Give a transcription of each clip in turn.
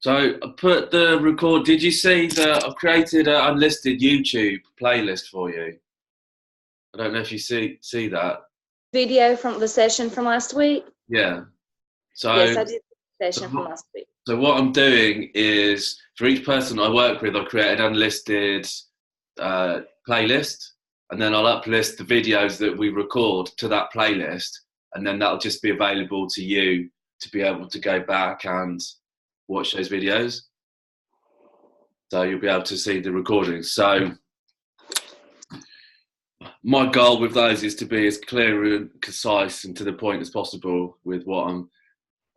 So I put the record. Did you see that I've created an unlisted YouTube playlist for you? I don't know if you see that. Video from the session from last week? Yeah. Yes, So I did the so session from what, last week. so what I'm doing is for each person I work with, I create an unlisted playlist, and then I'll uplist the videos that we record to that playlist, and then that'll just be available to you to be able to go back and watch those videos. So you'll be able to see the recordings. So my goal with those is to be as clear and concise and to the point as possible with what I'm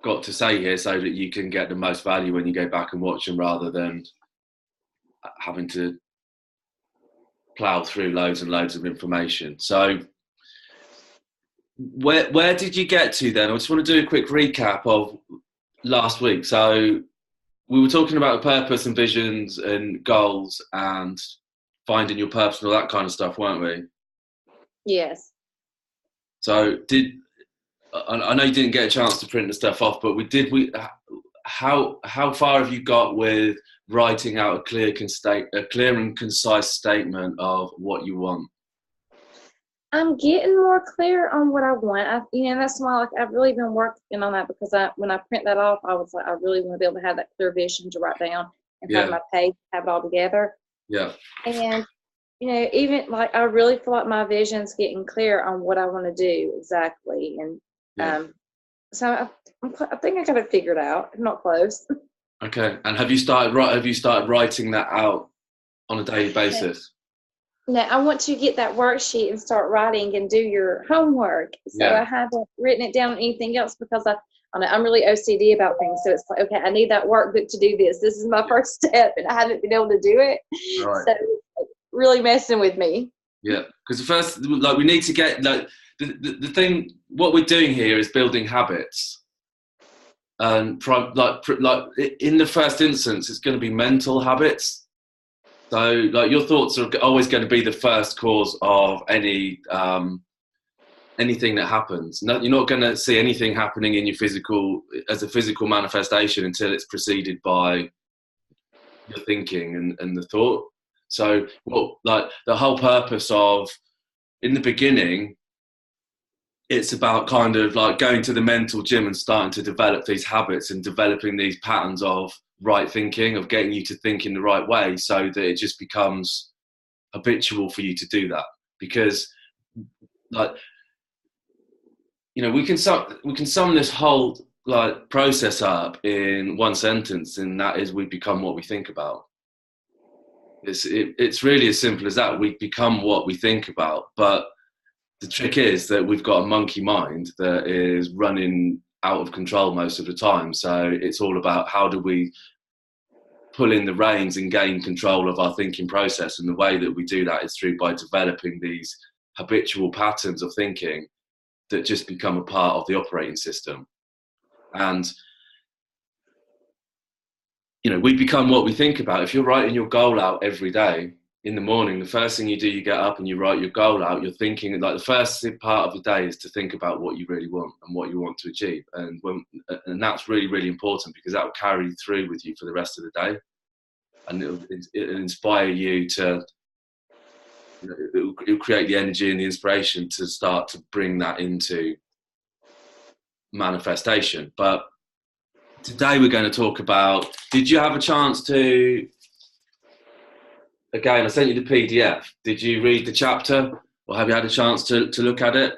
got to say here, so that you can get the most value when you go back and watch them, rather than having to plough through loads and loads of information. So where did you get to then? I just want to do a quick recap of last week. So we were talking about purpose and visions and goals and finding your purpose and all that kind of stuff, weren't we? Yes. So I know you didn't get a chance to print the stuff off, but how far have you got with writing out a clear and concise statement of what you want? I'm getting more clear on what I want. That's why I've really been working on that, because when I print that off, I was like, I really want to be able to have that clear vision to write down and have my page, have it all together. Yeah. And even like I really feel like my vision's getting clear on what I want to do exactly. And so I think I got it figured out. I'm not close. Okay. And have you started writing that out on a daily basis? Now I want to get that worksheet and start writing and do your homework. So I haven't written it down on anything else, because I'm really OCD about things. So it's like, okay, I need that workbook to do this. This is my first step, and I haven't been able to do it. Right. So really messing with me. Yeah, because the first, we need to get the thing. What we're doing here is building habits, and in the first instance, it's going to be mental habits. So, your thoughts are always going to be the first cause of anything that happens. No, you're not going to see anything happening in your as a physical manifestation until it's preceded by your thinking and the thought. So, the whole purpose of, in the beginning, it's about kind of like going to the mental gym and starting to develop these habits and developing these patterns of right thinking, of getting you to think in the right way, so that it just becomes habitual for you to do that. Because we can sum this whole process up in one sentence, and that is, we become what we think about. It's really as simple as that. We become what we think about. But the trick is that we've got a monkey mind that is running out of control most of the time. So it's all about, how do we pull in the reins and gain control of our thinking process? And the way that we do that is by developing these habitual patterns of thinking that just become a part of the operating system. And we become what we think about. If you're writing your goal out every day in the morning, the first thing you do, you get up and you write your goal out. You're thinking, the first part of the day is to think about what you really want and what you want to achieve. And that's really, really important, because that will carry through with you for the rest of the day. And it'll inspire you to, it'll create the energy and the inspiration to start to bring that into manifestation. But today we're going to talk about, did you have a chance to, again, I sent you the PDF. Did you read the chapter, or have you had a chance to look at it?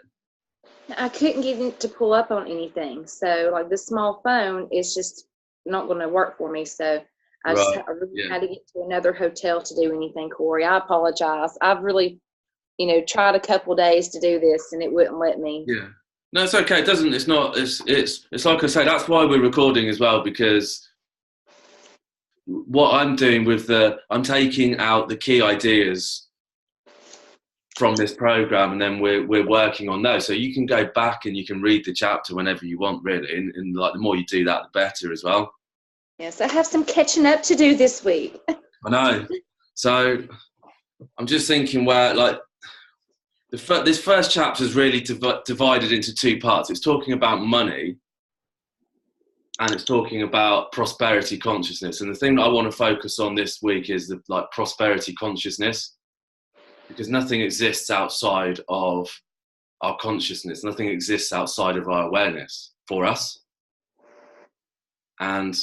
I couldn't get it to pull up on anything. So this small phone is just not going to work for me. So I really had to get to another hotel to do anything, Corey. I apologize. I've really, tried a couple of days to do this, and it wouldn't let me. Yeah. No, it's okay. It doesn't. It's not. It's like I say. That's why we're recording as well, because what I'm doing I'm taking out the key ideas from this program, and then we're working on those. So you can go back and you can read the chapter whenever you want, really. And the more you do that, the better as well. Yes, I have some catching up to do this week. I know. So I'm just thinking where this first chapter is really divided into two parts. It's talking about money, and it's talking about prosperity consciousness. And the thing that I want to focus on this week is the prosperity consciousness, because nothing exists outside of our consciousness. Nothing exists outside of our awareness for us. And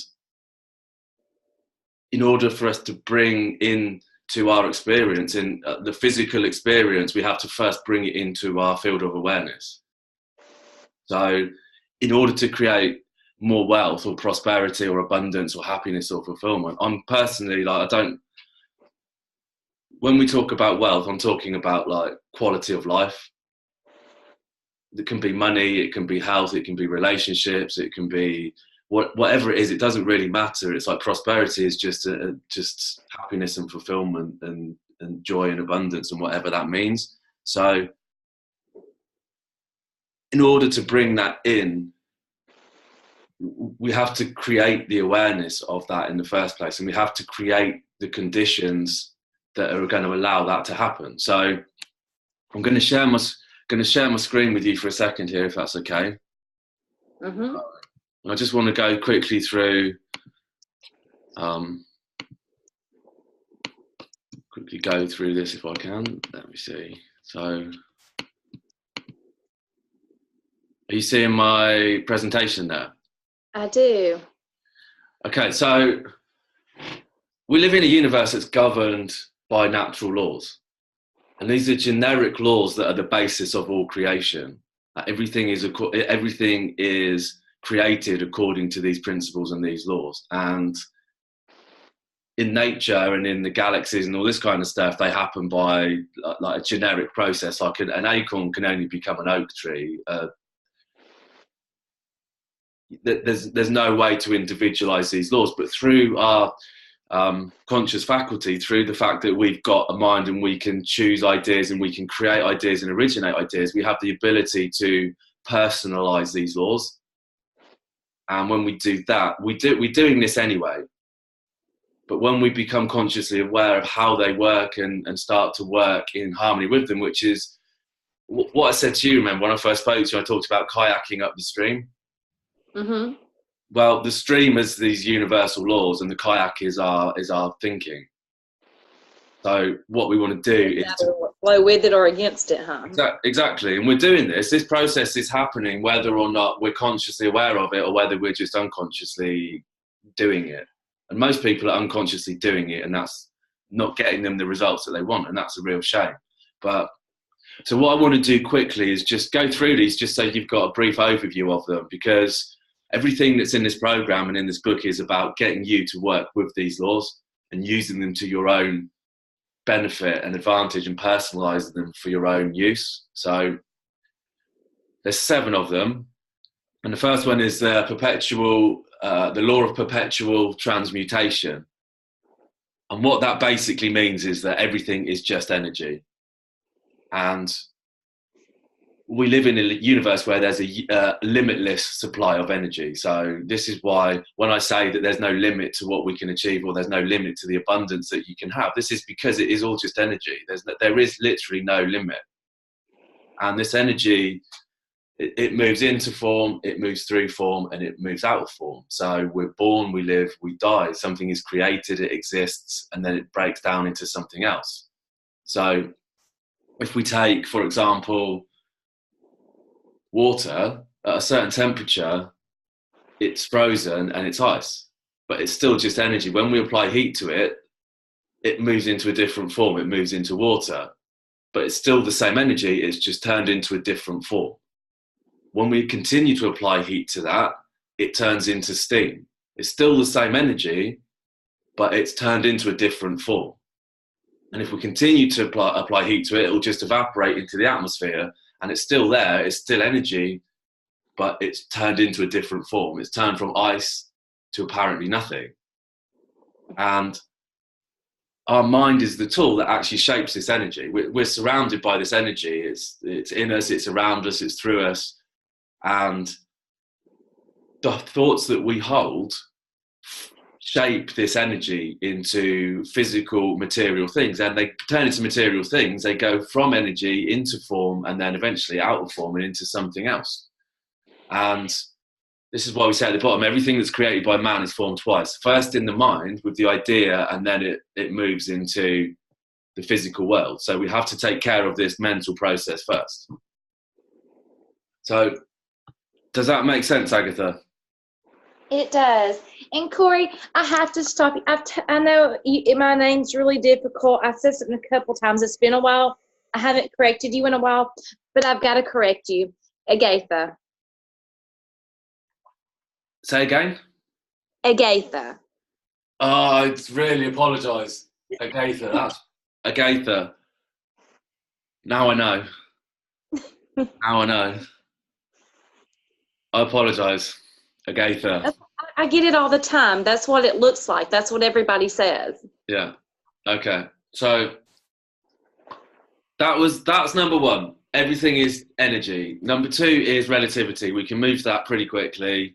in order for us to bring in to our experience, in the physical experience, we have to first bring it into our field of awareness. So in order to create more wealth or prosperity or abundance or happiness or fulfillment, I'm personally when we talk about wealth, I'm talking about like quality of life. It can be money, it can be health, it can be relationships, it can be whatever it is. It doesn't really matter. It's like prosperity is just happiness and fulfillment and joy and abundance and whatever that means. So in order to bring that in, we have to create the awareness of that in the first place, and we have to create the conditions that are going to allow that to happen. So I'm going to share my screen with you for a second here, if that's okay. Mm-hmm. I just want to go quickly through this if I can. Let me see. So are you seeing my presentation there? I do. Okay, so we live in a universe that's governed by natural laws. And these are generic laws that are the basis of all creation. Everything is created according to these principles and these laws. And in nature and in the galaxies and all this kind of stuff, they happen by like a generic process. Like an acorn can only become an oak tree. There's no way to individualize these laws, but through our conscious faculty, through the fact that we've got a mind and we can choose ideas and we can create ideas and originate ideas, we have the ability to personalize these laws. And when we do that, we're doing this anyway. But when we become consciously aware of how they work and start to work in harmony with them, which is what I said to you, remember, when I first spoke to you, I talked about kayaking up the stream. Mm-hmm. Well, the stream is these universal laws, and the kayak is our thinking. So what we want to do is to flow with it or against it, huh? Exactly. And we're doing this. This process is happening whether or not we're consciously aware of it or whether we're just unconsciously doing it. And most people are unconsciously doing it, and that's not getting them the results that they want, and that's a real shame. But so what I want to do quickly is just go through these just so you've got a brief overview of them, because everything that's in this program and in this book is about getting you to work with these laws and using them to your own benefit and advantage and personalizing them for your own use. So there's 7 of them. And the first one is the law of perpetual transmutation. And what that basically means is that everything is just energy. And we live in a universe where there's a limitless supply of energy. So this is why when I say that there's no limit to what we can achieve, or there's no limit to the abundance that you can have, this is because it is all just energy. There is literally no limit. And this energy, it moves into form, it moves through form, and it moves out of form. So we're born, we live, we die. Something is created, it exists, and then it breaks down into something else. So if we take, for example, water at a certain temperature, it's frozen and it's ice, but it's still just energy. When we apply heat to it, it moves into a different form. It moves into water, but it's still the same energy. It's just turned into a different form. When we continue to apply heat to that, it turns into steam. It's still the same energy, but it's turned into a different form. And if we continue to apply heat to it, it'll just evaporate into the atmosphere. And it's still there, it's still energy, but it's turned into a different form. It's turned from ice to apparently nothing. And our mind is the tool that actually shapes this energy. We're surrounded by this energy. It's in us, it's around us, it's through us. And the thoughts that we hold shape this energy into physical material things, and they turn into material things. They go from energy into form, and then eventually out of form and into something else. And This is why we say at the bottom, everything that's created by man is formed twice. First in the mind with the idea, and then it moves into the physical world. So we have to take care of this mental process first. So does that make sense, Agaitha? It does. And Corey, I have to stop you. I know my name's really difficult. I said something a couple times. It's been a while. I haven't corrected you in a while, but I've got to correct you. Agaitha. Say again? Agaitha. Oh, I really apologise. Agaitha, that's Agaitha. Now I know. Now I know. I apologise. Agaitha. I get it all the time. That's what it looks like. That's what everybody says. Yeah. Okay. So that's number one. Everything is energy. Number two is relativity. We can move to that pretty quickly.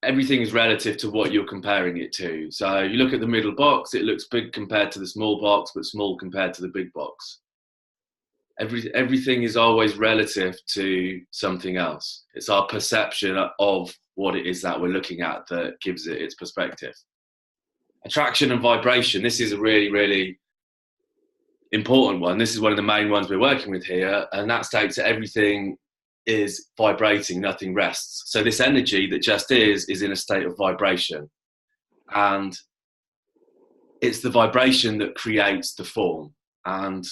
Everything is relative to what you're comparing it to. So you look at the middle box, it looks big compared to the small box, but small compared to the big box. Everything is always relative to something else. It's our perception of what it is that we're looking at that gives it its perspective. Attraction and vibration. This is a really, really important one. This is one of the main ones we're working with here, and that states that everything is vibrating, nothing rests. So this energy that just is in a state of vibration, and it's the vibration that creates the form, and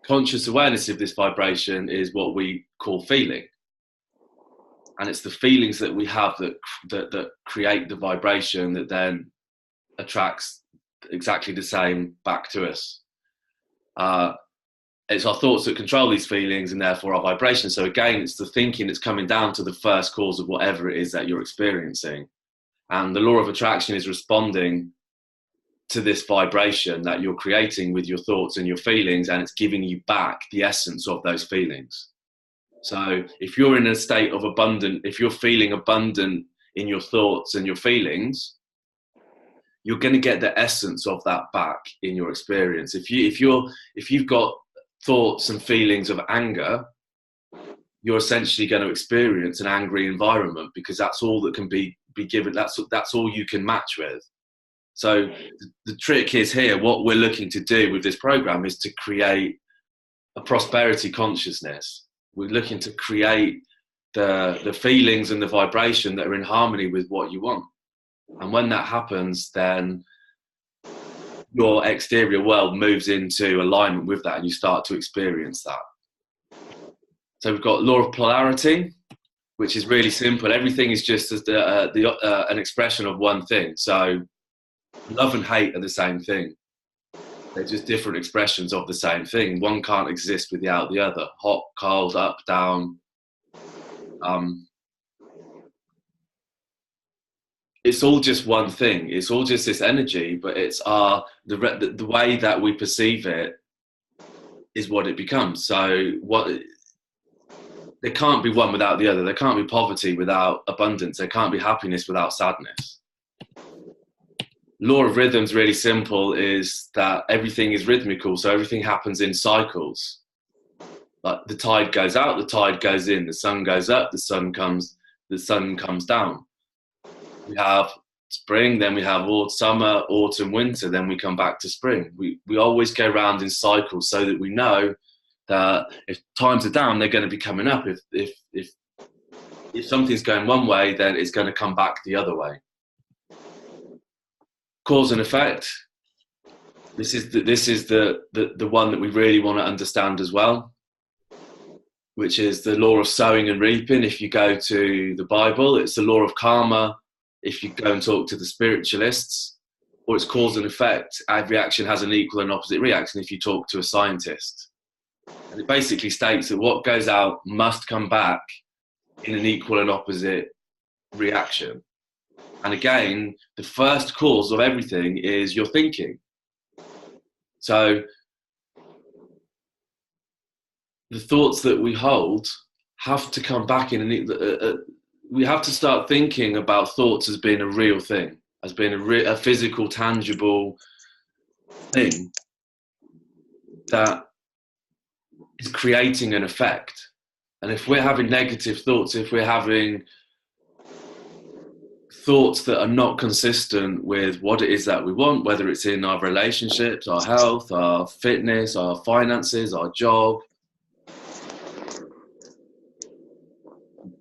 conscious awareness of this vibration is what we call feeling. And it's the feelings that we have that create the vibration that then attracts exactly the same back to us. It's our thoughts that control these feelings and therefore our vibration. So again, it's the thinking that's coming down to the first cause of whatever it is that you're experiencing. And the law of attraction is responding to this vibration that you're creating with your thoughts and your feelings, and it's giving you back the essence of those feelings. So if you're in a state of if you're feeling abundant in your thoughts and your feelings, you're going to get the essence of that back in your experience. If you've got thoughts and feelings of anger, you're essentially going to experience an angry environment, because that's all that can be given. That's all you can match with. So the trick is here, what we're looking to do with this program is to create a prosperity consciousness. We're looking to create the feelings and the vibration that are in harmony with what you want. And when that happens, then your exterior world moves into alignment with that, and you start to experience that. So we've got law of polarity, which is really simple. Everything is just an expression of one thing. So love and hate are the same thing. They're just different expressions of the same thing. One can't exist without the other. Hot, cold, up, down. It's all just one thing. It's all just this energy, but it's the way that we perceive it is what it becomes. So there can't be one without the other. There can't be poverty without abundance. There can't be happiness without sadness. Law of rhythm is really simple, is that everything is rhythmical, so everything happens in cycles. Like the tide goes out, the tide goes in, the sun goes up, the sun comes down. We have spring, then we have summer, autumn, winter, then we come back to spring. We always go around in cycles, so that we know that if times are down, they're going to be coming up. If something's going one way, then it's going to come back the other way. Cause and effect. This is the one that we really want to understand as well, which is the law of sowing and reaping. If you go to the Bible, it's the law of karma. If you go and talk to the spiritualists, or it's cause and effect. Every action has an equal and opposite reaction if you talk to a scientist. And it basically states that what goes out must come back in an equal and opposite reaction. And again, the first cause of everything is your thinking. So the thoughts that we hold have to come back in we have to start thinking about thoughts as being a real thing, as being a physical, tangible thing that is creating an effect. And if we're having negative thoughts, if we're having thoughts that are not consistent with what it is that we want, whether it's in our relationships, our health, our fitness, our finances, our job,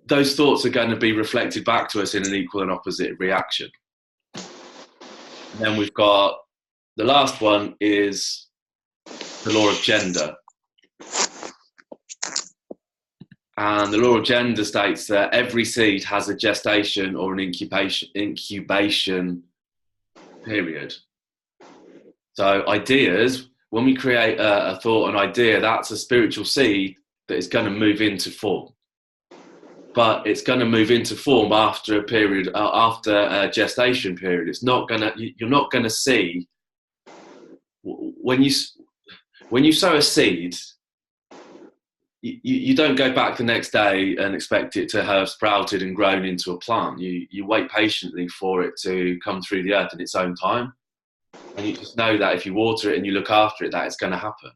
those thoughts are going to be reflected back to us in an equal and opposite reaction. And then we've got the last one is the law of gender. And the law of gender states that every seed has a gestation or an incubation period. So ideas, when we create a thought, an idea, that's a spiritual seed that is going to move into form. But it's going to move into form after a period, after a gestation period. It's not going to, you're not going to see, when you sow a seed, you don't go back the next day and expect it to have sprouted and grown into a plant. You wait patiently for it to come through the earth in its own time. And you just know that if you water it and you look after it, that it's going to happen.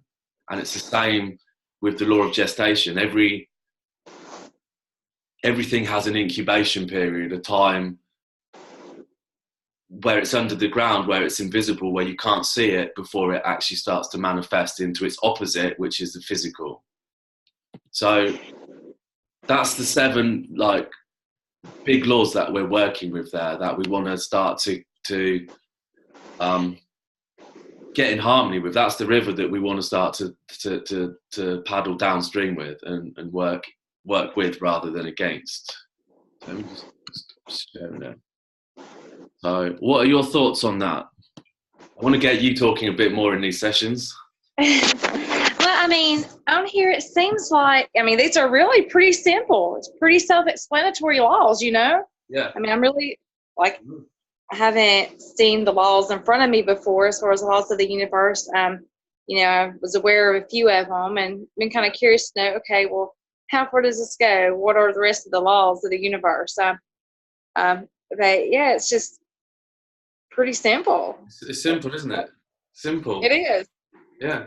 And it's the same with the law of gestation. Everything has an incubation period, a time where it's under the ground, where it's invisible, where you can't see it before it actually starts to manifest into its opposite, which is the physical. So that's the 7 like big laws that we're working with there, that we want to start to get in harmony with. That's the river that we want to start to paddle downstream with and work with rather than against. So let me just sharing it. So what are your thoughts on that? I want to get you talking a bit more in these sessions. Well, I mean, on here it seems like, I mean, these are really pretty simple. It's pretty self-explanatory laws, you know? Yeah. I mean, I'm really, like, I haven't seen the laws in front of me before as far as the laws of the universe. You know, I was aware of a few of them and been kind of curious to know, okay, well, how far does this go? What are the rest of the laws of the universe? But yeah, it's just pretty simple. It's simple, isn't it? Simple. It is. Yeah.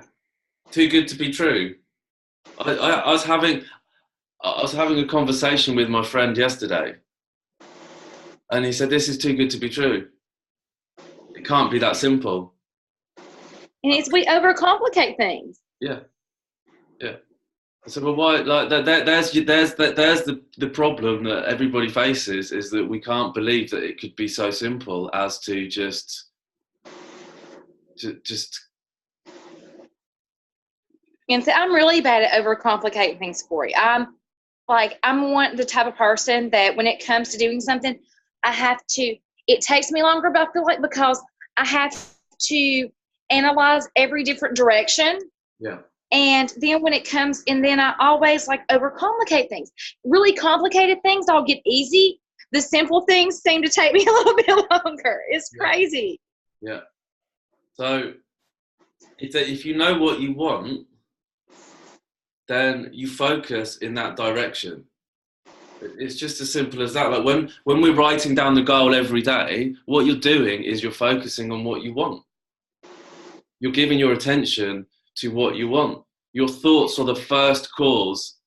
Too good to be true. I was having a conversation with my friend yesterday, and he said, "This is too good to be true. It can't be that simple." And we overcomplicate things. Yeah, yeah. I said, "Well, why? Like there's the problem that everybody faces, is that we can't believe that it could be so simple as to just." And so I'm really bad at overcomplicating things for you. I'm the type of person that when it comes to doing something, it takes me longer, but I feel like because I have to analyze every different direction. Yeah. And then when it comes, and then I always like overcomplicate things. Really complicated things, I'll get easy. The simple things seem to take me a little bit longer. It's crazy. Yeah. So if you know what you want, then you focus in that direction. It's just as simple as that. Like when we're writing down the goal every day, what you're doing is you're focusing on what you want. You're giving your attention to what you want. Your thoughts are the first cause.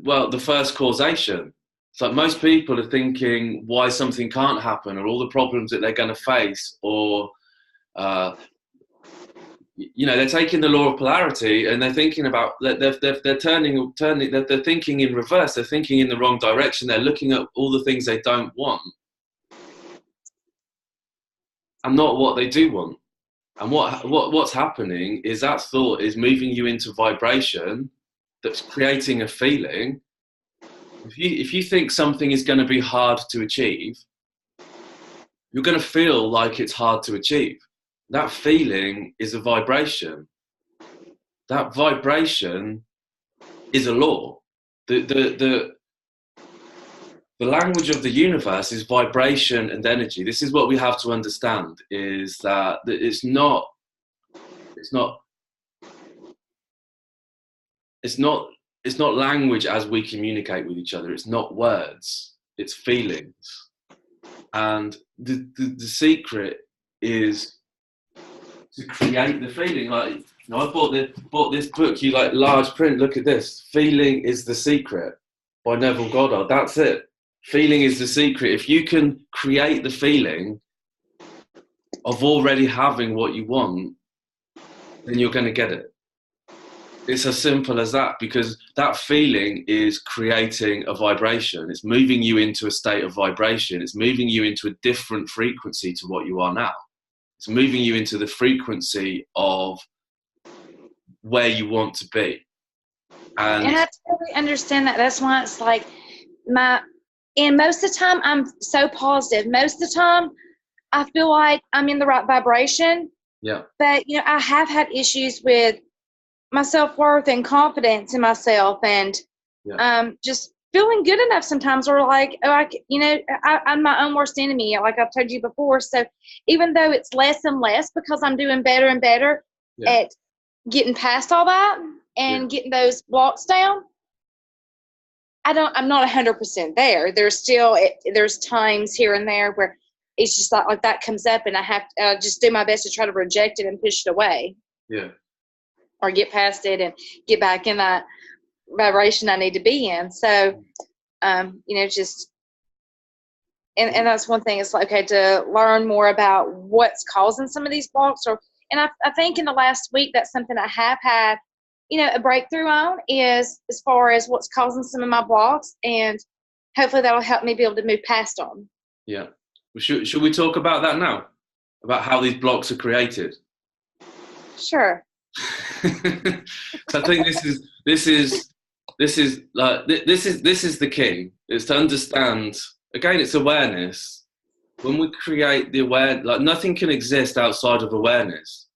Well, the first causation. So most people are thinking why something can't happen, or all the problems that they're going to face, or you know, they're taking the law of polarity and they're thinking about they're thinking in reverse. They're thinking in the wrong direction. They're looking at all the things they don't want and not what they do want. And what's happening is that thought is moving you into vibration that's creating a feeling. If you think something is going to be hard to achieve, you're going to feel like it's hard to achieve. That feeling is a vibration. That vibration is a law. The language of the universe is vibration and energy. This is what we have to understand, is that it's not language as we communicate with each other. It's not words, it's feelings. And the secret is to create the feeling. Like, you know, I bought this book, you like large print, look at this. Feeling is the Secret by Neville Goddard. That's it. feeling is the secret. If you can create the feeling of already having what you want, then you're going to get it. It's as simple as that, because that feeling is creating a vibration. It's moving you into a state of vibration. It's moving you into a different frequency to what you are now. It's moving you into the frequency of where you want to be. And I totally understand that. That's why it's like and most of the time I'm so positive. Most of the time I feel like I'm in the right vibration. Yeah. But, I have had issues with my self-worth and confidence in myself, and just feeling good enough sometimes, or like, I'm my own worst enemy, like I've told you before. So even though it's less and less, because I'm doing better and better at getting past all that and getting those blocks down, I'm not 100% there. There's times here and there where it's just like that comes up, and I have to just do my best to try to reject it and push it away. Yeah. Or get past it and get back in that vibration I need to be in. So, just, and that's one thing. It's like, okay, to learn more about what's causing some of these blocks. And I think in the last week, that's something I have had, a breakthrough on, is as far as what's causing some of my blocks, and hopefully that'll help me be able to move past them. Yeah. Should we talk about that now? About how these blocks are created? Sure. So I think this is the key. Is to understand, again, it's awareness. When we create the awareness, like, nothing can exist outside of awareness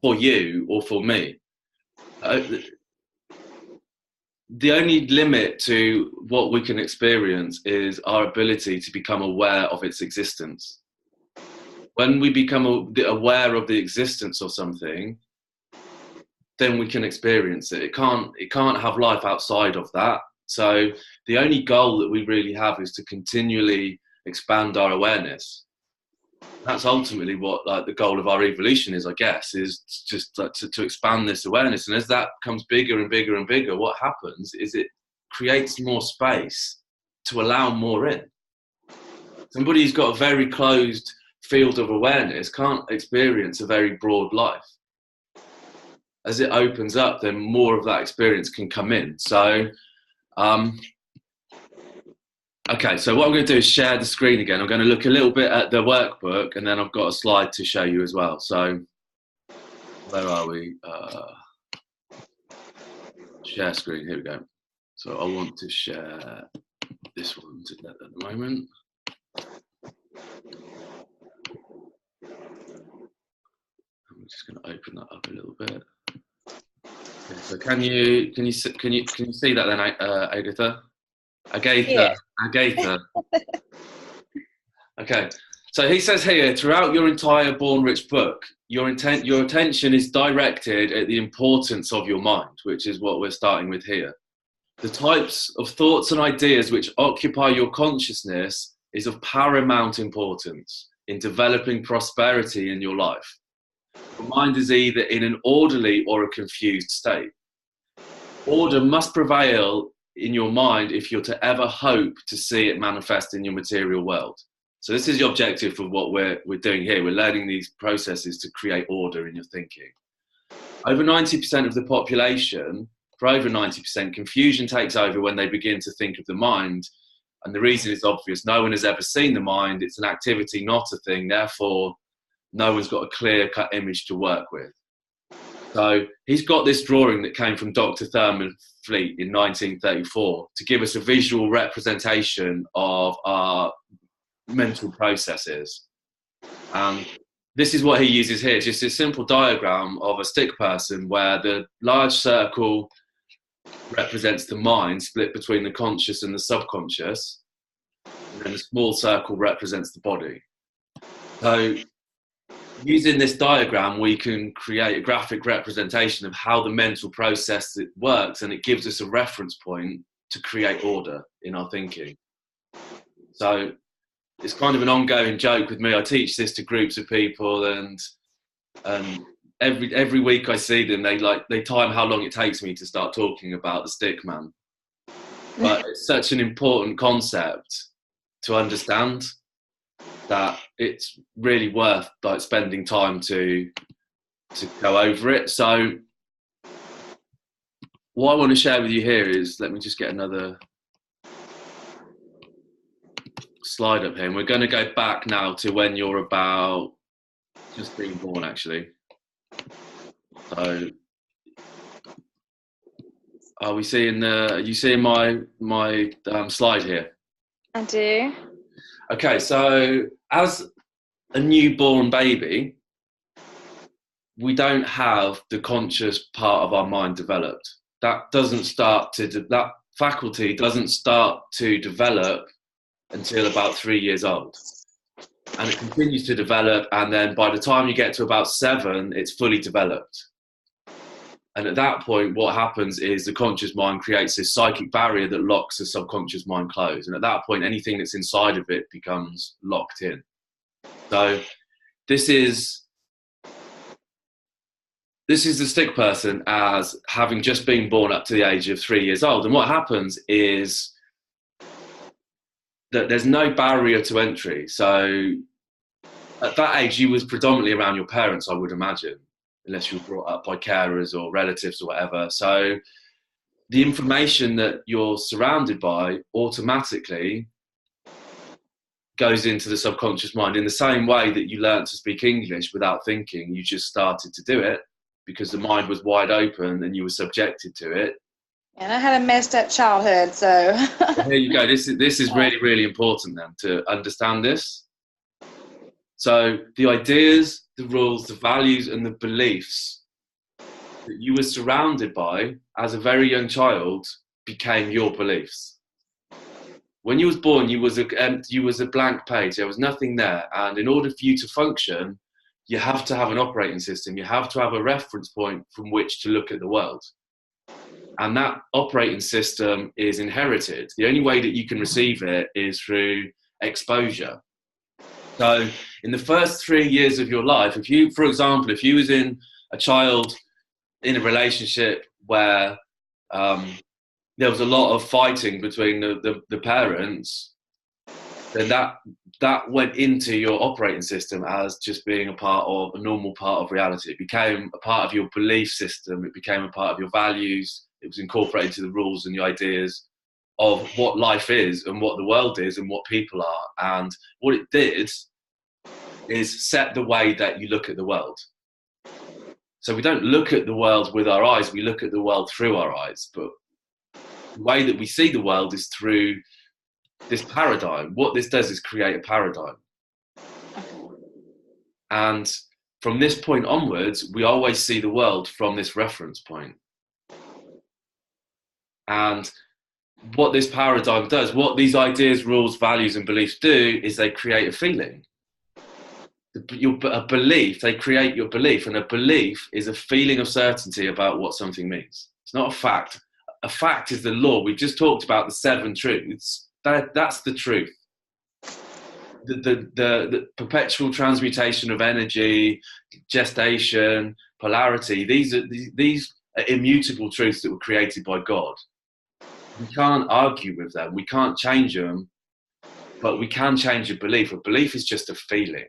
for you or for me. The only limit to what we can experience is our ability to become aware of its existence. When we become aware of the existence of something, then we can experience it. It can't have life outside of that. So the only goal that we really have is to continually expand our awareness. That's ultimately what, like, the goal of our evolution is, I guess, is just to expand this awareness. And as that becomes bigger and bigger and bigger, what happens is it creates more space to allow more in. Somebody who's got a very closed field of awareness can't experience a very broad life. As it opens up, then more of that experience can come in. So, okay, so what I'm going to do is share the screen again. I'm going to look a little bit at the workbook, and then I've got a slide to show you as well. So, where are we? Share screen, here we go. So I want to share this one at the moment. I'm just going to open that up a little bit. Okay, so can you see that then, Agaitha? Agaitha. Agaitha. Okay. So he says here, throughout your entire Born Rich book, your attention is directed at the importance of your mind, which is what we're starting with here. The types of thoughts and ideas which occupy your consciousness is of paramount importance in developing prosperity in your life. Your mind is either in an orderly or a confused state. Order must prevail in your mind if you're to ever hope to see it manifest in your material world. So this is the objective of what we're doing here. We're learning these processes to create order in your thinking. Over 90% of the population, for over 90%, confusion takes over when they begin to think of the mind. And the reason is obvious. No one has ever seen the mind. It's an activity, not a thing. Therefore, no one's got a clear-cut image to work with. So he's got this drawing that came from Dr. Thurman Fleet in 1934 to give us a visual representation of our mental processes. This is what he uses here, just a simple diagram of a stick person where the large circle represents the mind split between the conscious and the subconscious, and then the small circle represents the body. So using this diagram, we can create a graphic representation of how the mental process works, and it gives us a reference point to create order in our thinking. So it's kind of an ongoing joke with me. I teach this to groups of people, and every week I see them, they time how long it takes me to start talking about the stick man. but it's such an important concept to understand that it's really worth like spending time to go over it. So what I want to share with you here is, let me just get another slide up here, and we're going to go back now to when you're about just being born, actually. So are you seeing my slide here? I do. Okay, so as a newborn baby, we don't have the conscious part of our mind developed. That faculty doesn't start to develop until about 3 years old. And it continues to develop, and then by the time you get to about 7, it's fully developed. And at that point, what happens is the conscious mind creates this psychic barrier that locks the subconscious mind closed. And at that point, anything that's inside of it becomes locked in. So this is the stick person as having just been born up to the age of 3 years old. And what happens is that there's no barrier to entry. So at that age, you was predominantly around your parents, I would imagine, unless you were brought up by carers or relatives or whatever. So the information that you're surrounded by automatically goes into the subconscious mind in the same way that you learned to speak English without thinking. You just started to do it because the mind was wide open and you were subjected to it. And I had a messed up childhood, so. Well, here you go. This is really, really important then to understand this. So the ideas, the rules, the values, and the beliefs that you were surrounded by as a very young child became your beliefs. When you was born, you was a blank page. There was nothing there. And in order for you to function, you have to have an operating system. You have to have a reference point from which to look at the world. And that operating system is inherited. The only way that you can receive it is through exposure. So in the first 3 years of your life, for example, if you was in a child in a relationship where there was a lot of fighting between the parents, then that went into your operating system as just being a normal part of reality. It became a part of your belief system. It became a part of your values. It was incorporated into the rules and the ideas of what life is and what the world is and what people are. And what it did is set the way that you look at the world. So we don't look at the world with our eyes, we look at the world through our eyes. But the way that we see the world is through this paradigm. What this does is create a paradigm. And from this point onwards, we always see the world from this reference point. And what this paradigm does, what these ideas, rules, values, and beliefs do, is they create a feeling. A belief, they create your belief, and a belief is a feeling of certainty about what something means. It's not a fact. A fact is the law. We just talked about the 7 truths. That's the truth. The perpetual transmutation of energy, gestation, polarity, these are immutable truths that were created by God. We can't argue with them. We can't change them, but we can change a belief. A belief is just a feeling.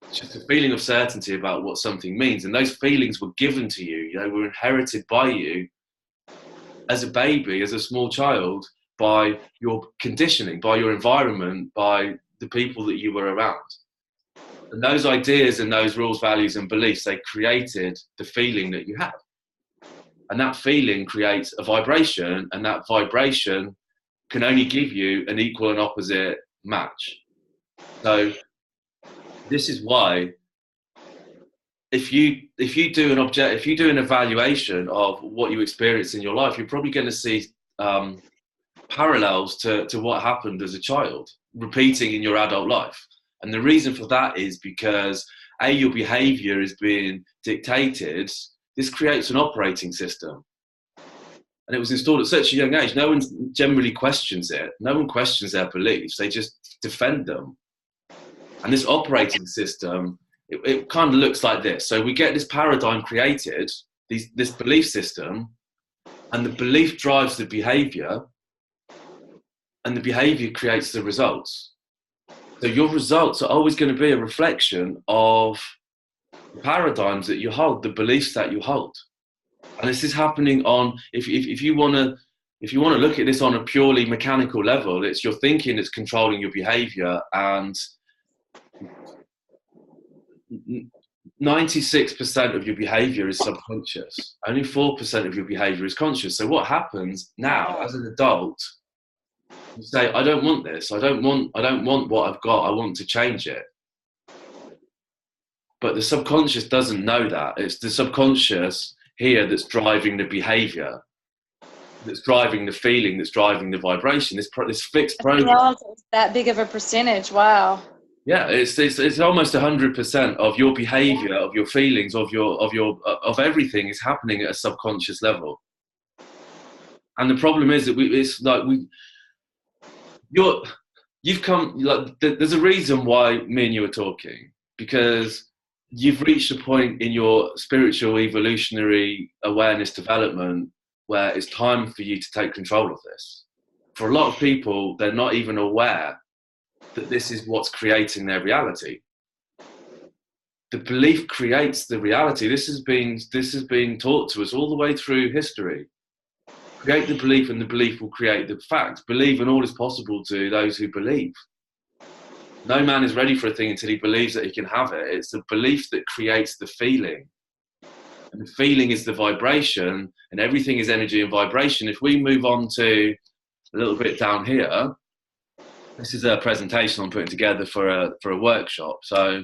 It's just a feeling of certainty about what something means. And those feelings were given to you. They were inherited by you as a baby, as a small child, by your conditioning, by your environment, by the people that you were around. And those ideas and those rules, values, and beliefs, they created the feeling that you have. And that feeling creates a vibration, and that vibration can only give you an equal and opposite match. So this is why if you do an evaluation of what you experience in your life, you're probably going to see parallels to what happened as a child repeating in your adult life. And the reason for that is because your behavior is being dictated. This creates an operating system. And it was installed at such a young age. No one generally questions it. No one questions their beliefs. They just defend them. And this operating system, it kind of looks like this. So we get this paradigm created, this belief system, and the belief drives the behavior. and the behavior creates the results. So your results are always going to be a reflection of the paradigms that you hold, the beliefs that you hold. And this is happening on, if you want to look at this on a purely mechanical level, it's your thinking that's controlling your behavior, and 96% of your behavior is subconscious. Only 4% of your behavior is conscious. So what happens now as an adult, you say, I don't want this. I don't want what I've got. I want to change it. But the subconscious doesn't know that. It's the subconscious here that's driving the behavior, that's driving the feeling, that's driving the vibration. This fixed program. That big of a percentage. Wow. Yeah, it's almost 100% of your behavior, of your feelings, of everything is happening at a subconscious level. And the problem is that there's a reason why me and you are talking, because you've reached a point in your spiritual evolutionary awareness development where it's time for you to take control of this. For a lot of people, they're not even aware that this is what's creating their reality. The belief creates the reality. This has been taught to us all the way through history. Create the belief and the belief will create the fact. Believe and all is possible to those who believe. No man is ready for a thing until he believes that he can have it. It's the belief that creates the feeling. And the feeling is the vibration, and everything is energy and vibration. If we move on to a little bit down here, this is a presentation I'm putting together for a workshop. So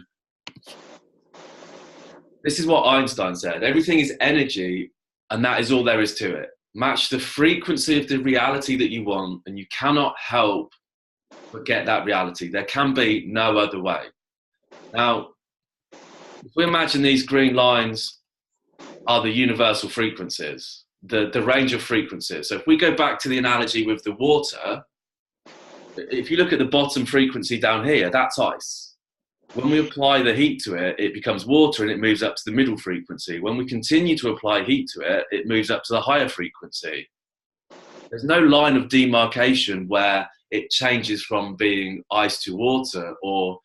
this is what Einstein said. Everything is energy, and that is all there is to it. Match the frequency of the reality that you want, and you cannot help but get that reality. There can be no other way. Now, if we imagine these green lines are the universal frequencies, the range of frequencies. So if we go back to the analogy with the water, if you look at the bottom frequency down here, that's ice. When we apply the heat to it, it becomes water and it moves up to the middle frequency. When we continue to apply heat to it, it moves up to the higher frequency. There's no line of demarcation where it changes from being ice to water, or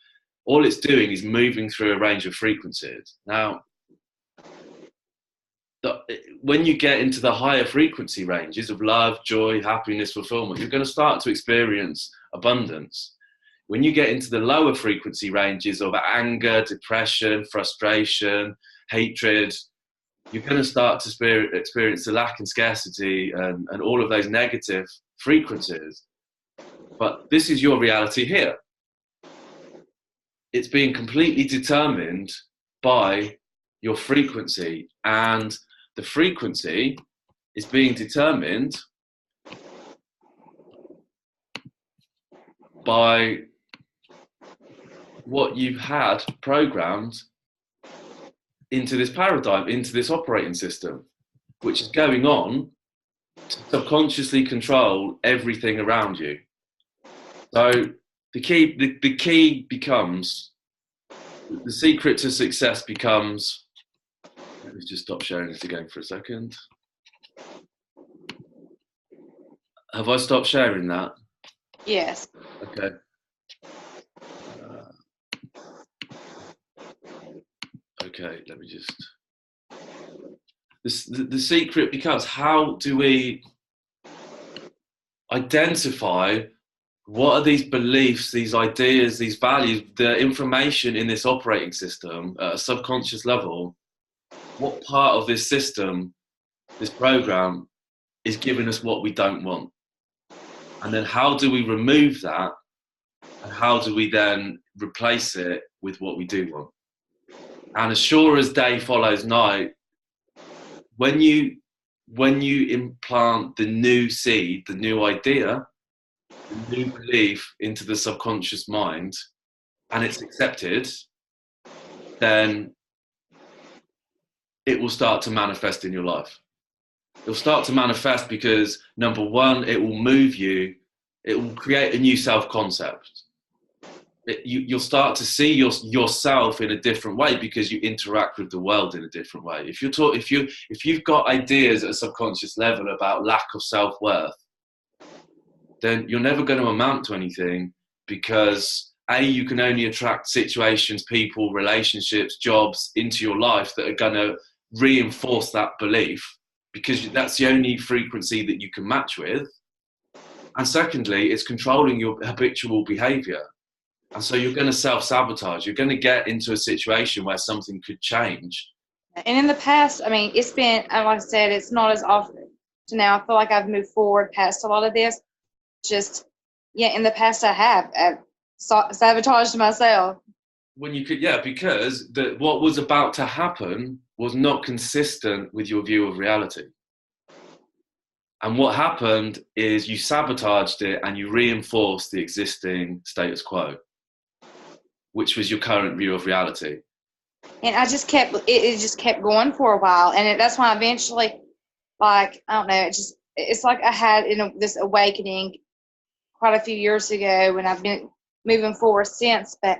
all it's doing is moving through a range of frequencies. Now, when you get into the higher frequency ranges of love, joy, happiness, fulfillment, you're going to start to experience abundance. When you get into the lower frequency ranges of anger, depression, frustration, hatred, you're going to start to experience the lack and scarcity and all of those negative frequencies. But this is your reality here. It's being completely determined by your frequency, and the frequency is being determined by what you've had programmed into this paradigm, into this operating system, which is going on to subconsciously control everything around you. So the key becomes, the secret to success becomes, let me just stop sharing this again for a second. Have I stopped sharing that? Yes. Okay. Okay, let me just... The secret becomes, how do we identify what are these beliefs, these ideas, these values, the information in this operating system at a subconscious level? What part of this system, this program, is giving us what we don't want? And then how do we remove that? And how do we then replace it with what we do want? And as sure as day follows night, when you implant the new seed, the new idea, the new belief into the subconscious mind, and it's accepted, then it will start to manifest in your life. It'll start to manifest because, number one, it will move you. It will create a new self-concept. You'll start to see yourself in a different way because you interact with the world in a different way. If you've got ideas at a subconscious level about lack of self-worth, then you're never going to amount to anything, because you can only attract situations, people, relationships, jobs into your life that are going to reinforce that belief, because that's the only frequency that you can match with. And secondly, it's controlling your habitual behavior. And so you're going to self-sabotage. You're going to get into a situation where something could change. And in the past, I mean, it's been, like I said, it's not as often to now. I feel like I've moved forward past a lot of this. Just, yeah, in the past I've sabotaged myself. When you could, yeah, because what was about to happen was not consistent with your view of reality. And what happened is you sabotaged it and you reinforced the existing status quo, which was your current view of reality. And I just kept, it just kept going for a while. And that's why eventually, like, I don't know, it's like I had this awakening quite a few years ago, and I've been moving forward since. But,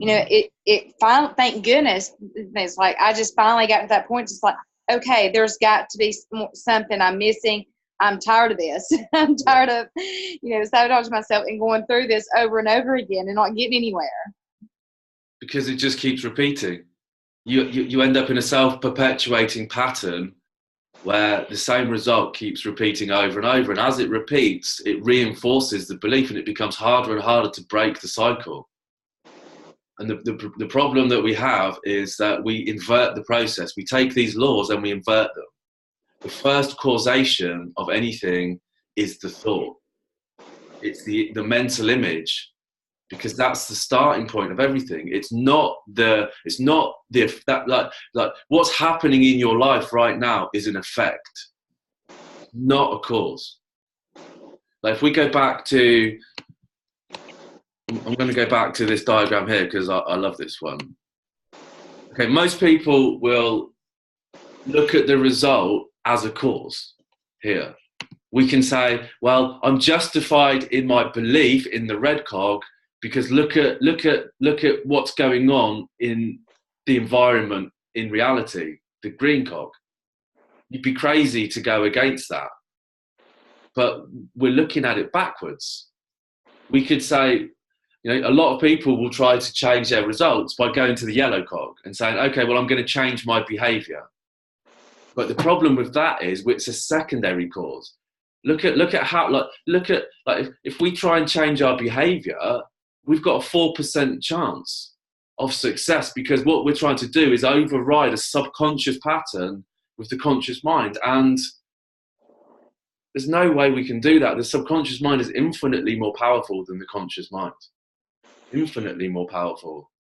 it finally, thank goodness, it's like I just finally got to that point, just like, okay, there's got to be something I'm missing. I'm tired of this. I'm tired of, sabotaging myself and going through this over and over again and not getting anywhere. Because it just keeps repeating. You end up in a self-perpetuating pattern where the same result keeps repeating over and over. And as it repeats, it reinforces the belief, and it becomes harder and harder to break the cycle. And the problem that we have is that we invert the process. We take these laws and we invert them. The first causation of anything is the thought. It's the mental image, because that's the starting point of everything. It's not what's happening in your life right now is an effect, not a cause. Like if we go back to, I'm going to go back to this diagram here because I love this one. Okay, most people will look at the result as a cause here. We can say, well, I'm justified in my belief in the red cog because look at what's going on in the environment in reality, the green cog. You'd be crazy to go against that. But we're looking at it backwards. We could say, a lot of people will try to change their results by going to the yellow cog and saying, okay, well, I'm going to change my behavior. But the problem with that is it's a secondary cause. Look at if we try and change our behavior, we've got a 4% chance of success, because what we're trying to do is override a subconscious pattern with the conscious mind. And there's no way we can do that. The subconscious mind is infinitely more powerful than the conscious mind. Infinitely more powerful.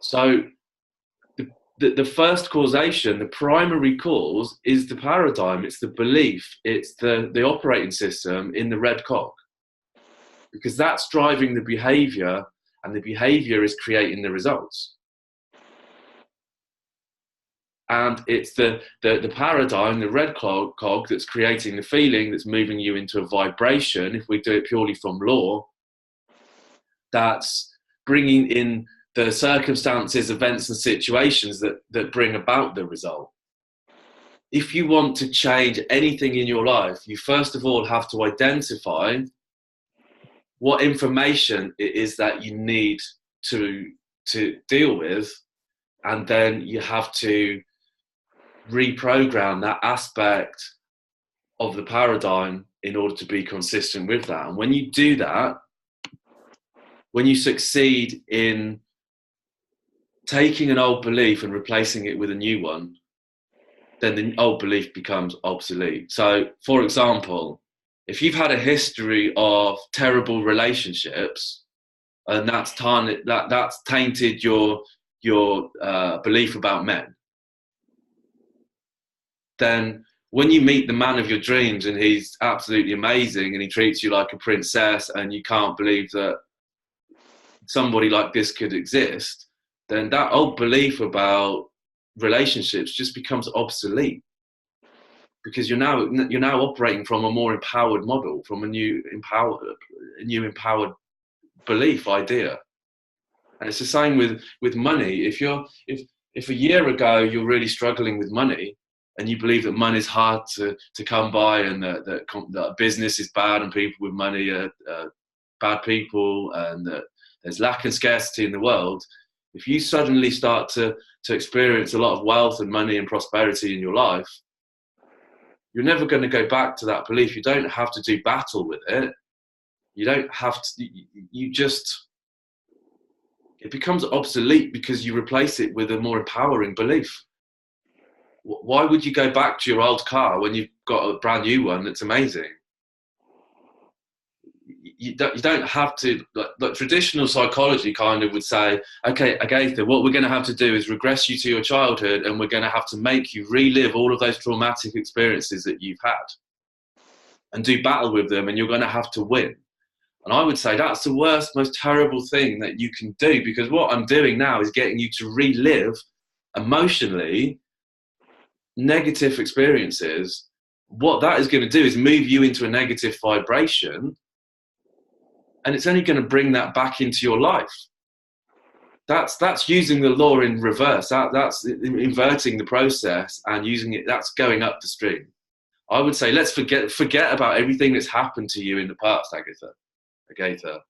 So the first causation, the primary cause, is the paradigm. It's the belief. It's the operating system in the red cog, because that's driving the behavior, and the behavior is creating the results. And it's the paradigm, the red cog, that's creating the feeling, that's moving you into a vibration. If we do it purely from law, that's bringing in the circumstances, events, and situations that bring about the result. If you want to change anything in your life, you first of all have to identify what information it is that you need to deal with, and then you have to reprogram that aspect of the paradigm in order to be consistent with that. And when you do that, when you succeed in taking an old belief and replacing it with a new one, then the old belief becomes obsolete. So, for example, if you've had a history of terrible relationships, and that's tainted your belief about men, then when you meet the man of your dreams and he's absolutely amazing and he treats you like a princess and you can't believe that somebody like this could exist, then that old belief about relationships just becomes obsolete, because you're now operating from a more empowered model, from a new empowered belief idea. And it's the same with money. If a year ago you're really struggling with money, and you believe that money is hard to come by, and that business is bad and people with money are bad people, and that there's lack and scarcity in the world, if you suddenly start to experience a lot of wealth and money and prosperity in your life, you're never going to go back to that belief. You don't have to do battle with it. You don't have to, you just, it becomes obsolete because you replace it with a more empowering belief. Why would you go back to your old car when you've got a brand new one that's amazing? You don't have to, like traditional psychology kind of would say, okay, Agaitha, what we're going to have to do is regress you to your childhood, and we're going to have to make you relive all of those traumatic experiences that you've had and do battle with them, and you're going to have to win. And I would say that's the worst, most terrible thing that you can do, because what I'm doing now is getting you to relive emotionally negative experiences. What that is going to do is move you into a negative vibration, and it's only going to bring that back into your life. That's using the law in reverse. That's inverting the process and using it. That's going up the stream. I would say let's forget about everything that's happened to you in the past, Agaitha.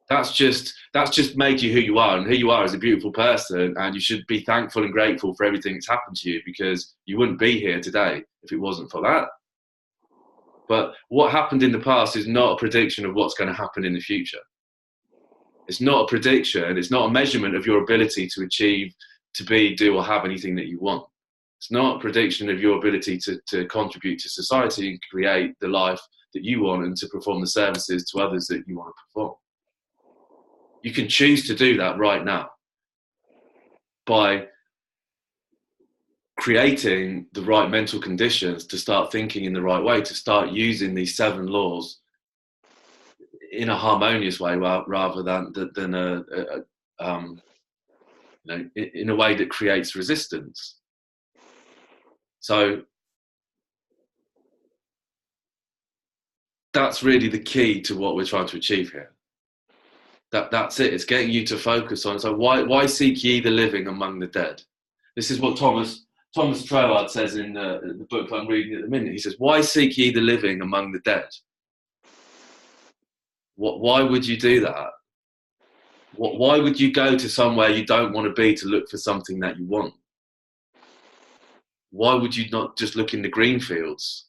That's just made you who you are, and who you are is a beautiful person, and you should be thankful and grateful for everything that's happened to you, because you wouldn't be here today if it wasn't for that. But what happened in the past is not a prediction of what's going to happen in the future. It's not a prediction. It's not a measurement of your ability to achieve, to be, do, or have anything that you want. It's not a prediction of your ability to contribute to society and create the life that you want, and to perform the services to others that you want to perform. You can choose to do that right now by creating the right mental conditions to start thinking in the right way, to start using these 7 laws in a harmonious way, rather than in a way that creates resistance. So that's really the key to what we're trying to achieve here. That's it. It's getting you to focus on. So why seek ye the living among the dead? This is what Thomas Troward says in the book I'm reading at the minute. He says, why seek ye the living among the dead? Why would you do that? Why would you go to somewhere you don't want to be to look for something that you want? Why would you not just look in the green fields?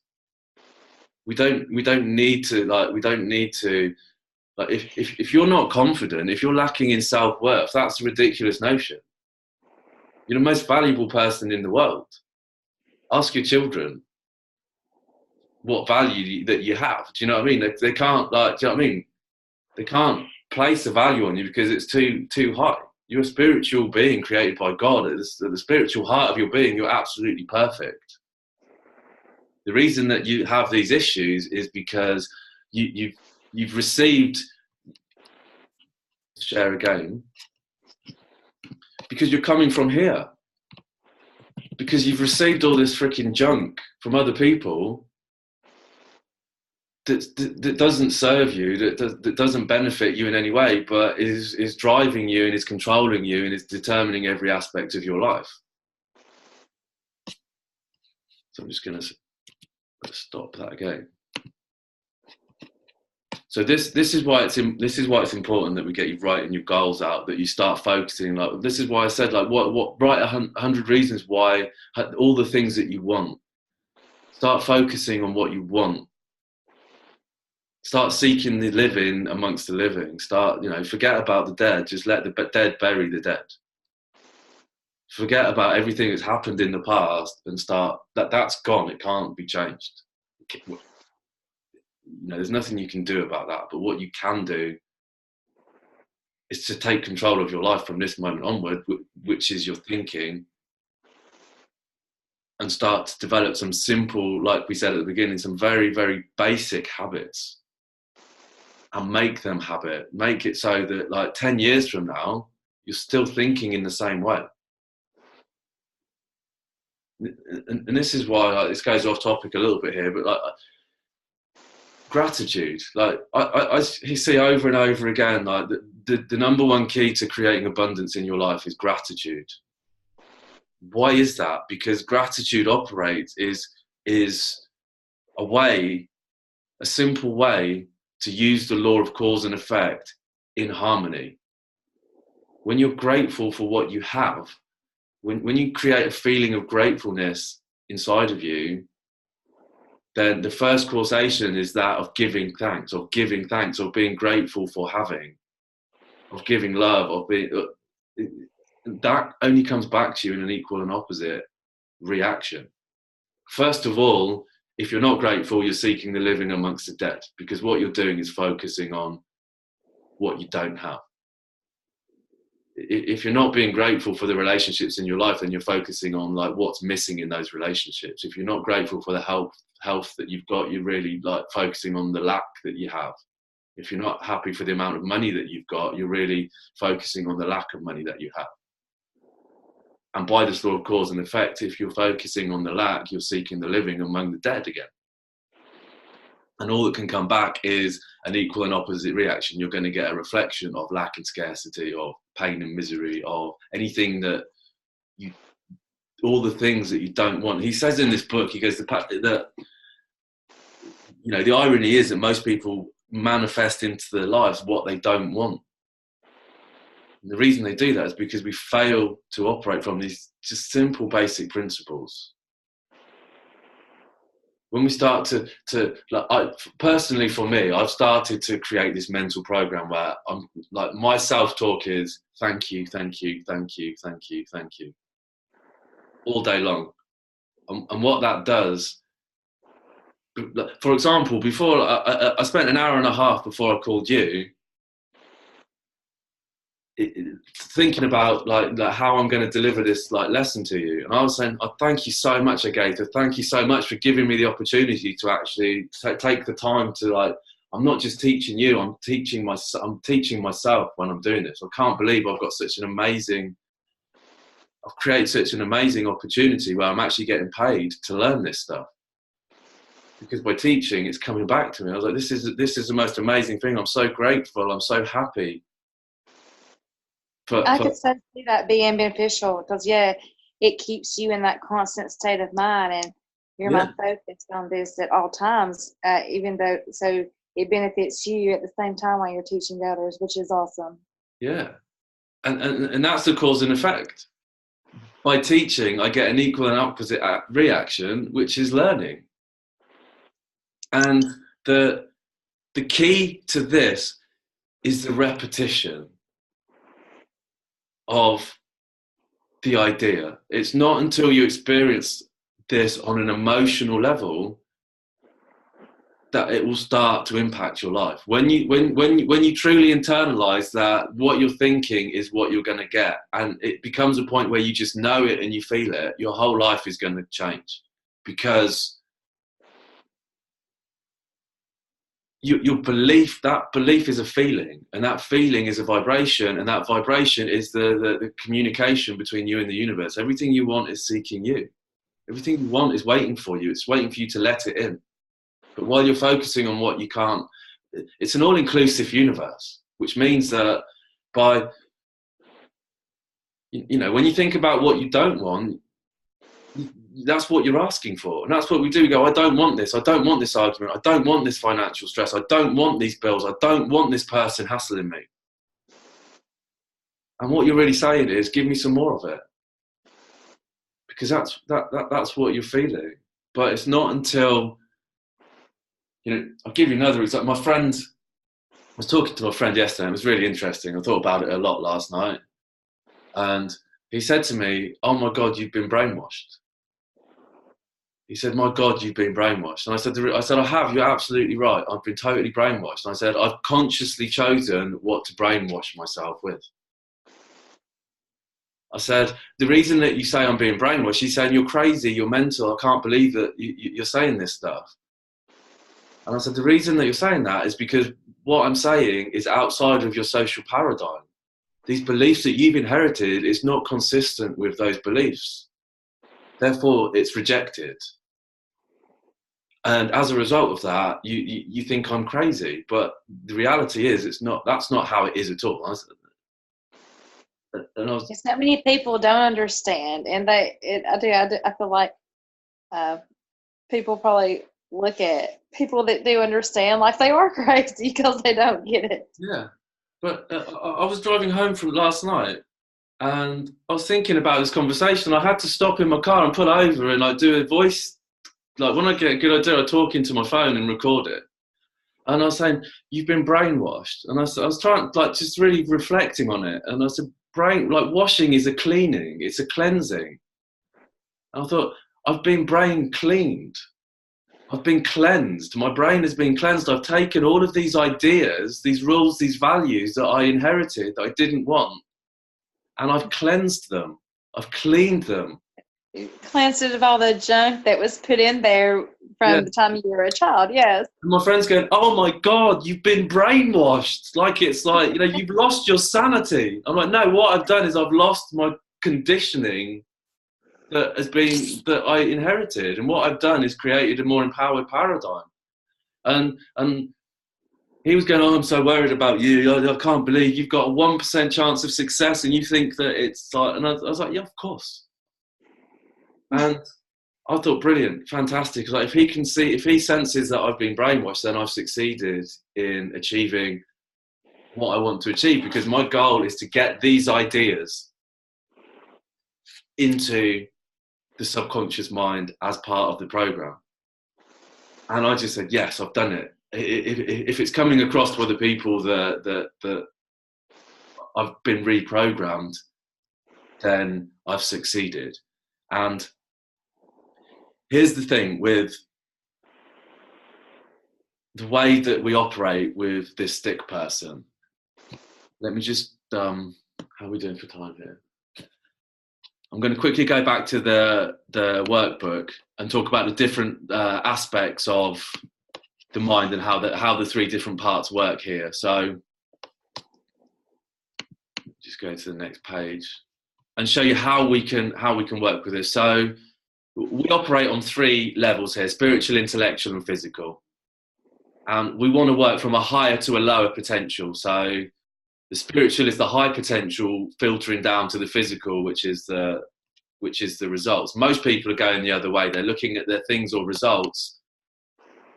We don't need to if you're not confident, if you're lacking in self-worth, that's a ridiculous notion. You're the most valuable person in the world. Ask your children what value that you have. Do you know what I mean? They can't, do you know what I mean? They can't place a value on you because it's too high. You're a spiritual being created by God. It's the spiritual heart of your being. You're absolutely perfect. The reason that you have these issues is because you've received, share again, because you're coming from here. Because you've received all this freaking junk from other people that doesn't serve you, that doesn't benefit you in any way, but is driving you and is controlling you and is determining every aspect of your life. So I'm just going to stop that again. So this is why it's important that we get you writing your goals out, that you start focusing. Like, this is why I said, like, write 100 reasons why, all the things that you want. Start focusing on what you want. Start seeking the living amongst the living. Forget about the dead. Just let the dead bury the dead. Forget about everything that's happened in the past and start, that's gone. It can't be changed. There's nothing you can do about that. But what you can do is to take control of your life from this moment onward, which is your thinking, and start to develop some simple, like we said at the beginning, some very, very basic habits, and make them habit. Make it so that, like, 10 years from now, you're still thinking in the same way. And this is why, this goes off topic a little bit here, but gratitude. I see over and over again, the number one key to creating abundance in your life is gratitude. Why is that? Because gratitude operates is a simple way to use the law of cause and effect in harmony. When you're grateful for what you have, when you create a feeling of gratefulness inside of you, then the first causation is that of giving thanks, of being grateful for having, of giving love, of being. That only comes back to you in an equal and opposite reaction. First of all, if you're not grateful, you're seeking the living amongst the dead, because what you're doing is focusing on what you don't have. If you're not being grateful for the relationships in your life, then you're focusing on like what's missing in those relationships. If you're not grateful for the health that you've got, you're really like focusing on the lack that you have. If you're not happy for the amount of money that you've got, you're really focusing on the lack of money that you have. And by this law of cause and effect, if you're focusing on the lack, you're seeking the living among the dead again. And all that can come back is an equal and opposite reaction. You're going to get a reflection of lack and scarcity, of pain and misery, of anything that you, all the things that you don't want. He says in this book, he goes, that, you know, the irony is that most people manifest into their lives what they don't want. And the reason they do that is because we fail to operate from these just simple basic principles. When we start to like, personally for me, I've started to create this mental program where I'm like, my self-talk is thank you, thank you, thank you, thank you, thank you, all day long. And what that does, for example, before I spent an hour and a half before I called you, thinking about like how I'm going to deliver this like lesson to you, and I was saying, oh, thank you so much, Agaitha. Thank you so much for giving me the opportunity to actually take the time to like. I'm not just teaching you. I'm teaching myself when I'm doing this. I can't believe I've got such an amazing. I've created such an amazing opportunity where I'm actually getting paid to learn this stuff. Because by teaching, it's coming back to me. I was like, this is the most amazing thing. I'm so grateful. I'm so happy. I could so see that being beneficial because, yeah, it keeps you in that constant state of mind, and you're my focused on this at all times, even though, so it benefits you at the same time while you're teaching others, which is awesome. Yeah. And that's the cause and effect. By teaching, I get an equal and opposite reaction, which is learning. And the key to this is the repetition of the idea. It's not until you experience this on an emotional level that it will start to impact your life. When you truly internalize that what you're thinking is what you're going to get, and it becomes a point where you just know it and you feel it, your whole life is going to change, because your belief, that belief is a feeling, and that feeling is a vibration, and that vibration is the communication between you and the universe. Everything you want is seeking you. Everything you want is waiting for you. It's waiting for you to let it in. But while you're focusing on what you can't, it's an all-inclusive universe, which means that by, you know, when you think about what you don't want, that's what you're asking for. And that's what we do. We go, I don't want this. I don't want this argument. I don't want this financial stress. I don't want these bills. I don't want this person hassling me. And what you're really saying is, give me some more of it. Because that's what you're feeling. But it's not until, you know, I'll give you another example. I was talking to my friend yesterday. It was really interesting. I thought about it a lot last night. And he said to me, oh my God, you've been brainwashed. He said, my God, you've been brainwashed. And I said, I have, you're absolutely right. I've been totally brainwashed. And I said, I've consciously chosen what to brainwash myself with. I said, the reason that you say I'm being brainwashed, he's saying, you're crazy, you're mental. I can't believe that you're saying this stuff. And I said, the reason that you're saying that is because what I'm saying is outside of your social paradigm. These beliefs that you've inherited is not consistent with those beliefs. Therefore, it's rejected. And as a result of that, you think I'm crazy. But the reality is, that's not how it is at all. and I was, so many people don't understand, and I feel like people probably look at people that do understand like they are crazy because they don't get it. yeah. But I was driving home from last night, and I was thinking about this conversation. I had to stop in my car and pull over and like do a voice. Like when I get a good idea, I talk into my phone and record it. And I was saying, "You've been brainwashed," and I was trying, like, just really reflecting on it. And I said, like washing is a cleaning, it's a cleansing. And I thought, I've been brain cleaned. I've been cleansed. My brain has been cleansed. I've taken all of these ideas, these rules, these values that I inherited that I didn't want, and I've cleansed them. I've cleaned them. Cleansed it of all the junk that was put in there from the time you were a child. Yes. And my friend's going, "Oh my God, you've been brainwashed." Like, it's like, you've lost your sanity. I'm like, no, what I've done is I've lost my conditioning that I inherited, and what I've done is created a more empowered paradigm. And he was going, "Oh, I'm so worried about you. I can't believe you've got a 1% chance of success, and you think that it's like." And I was like, "Yeah, of course." And I thought, brilliant, fantastic. Like, if he senses that I've been brainwashed, then I've succeeded in achieving what I want to achieve, because my goal is to get these ideas into the subconscious mind as part of the program. And I just said, yes, I've done it. If it's coming across to other people that I've been reprogrammed, then I've succeeded. And here's the thing with the way that we operate with this stick person. Let me just, how are we doing for time here? I'm going to quickly go back to the workbook and talk about the different aspects of the mind and how the three different parts work here. So just go to the next page and show you how we can work with this. So we operate on three levels here: spiritual, intellectual, and physical. And we want to work from a higher to a lower potential. So the spiritual is the high potential filtering down to the physical, which is the results. Most people are going the other way. They're looking at their things or results,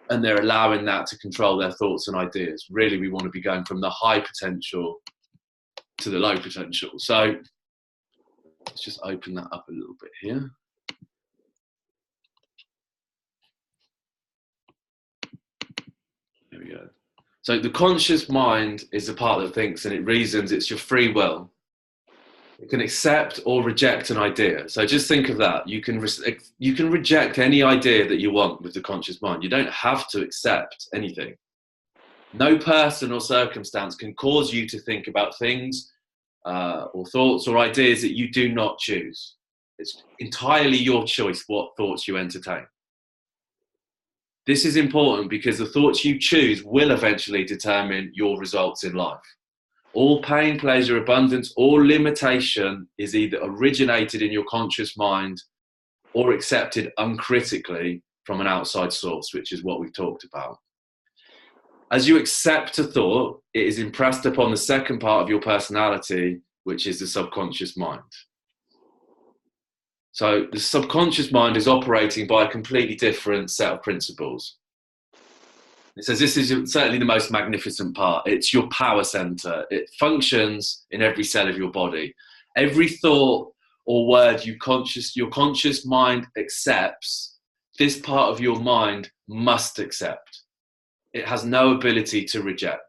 and they're allowing that to control their thoughts and ideas. Really, we want to be going from the high potential to the low potential. So let's just open that up a little bit here. There we go. So the conscious mind is the part that thinks and it reasons. It's your free will. It can accept or reject an idea. So just think of that. You can reject any idea that you want with the conscious mind. You don't have to accept anything. No person or circumstance can cause you to think about things or thoughts or ideas that you do not choose. It's entirely your choice what thoughts you entertain. This is important because the thoughts you choose will eventually determine your results in life. All pain, pleasure, abundance, or limitation is either originated in your conscious mind or accepted uncritically from an outside source, which is what we've talked about. As you accept a thought, it is impressed upon the second part of your personality, which is the subconscious mind. So the subconscious mind is operating by a completely different set of principles. It says this is certainly the most magnificent part. It's your power center. It functions in every cell of your body. Every thought or word your conscious mind accepts, this part of your mind must accept. It has no ability to reject.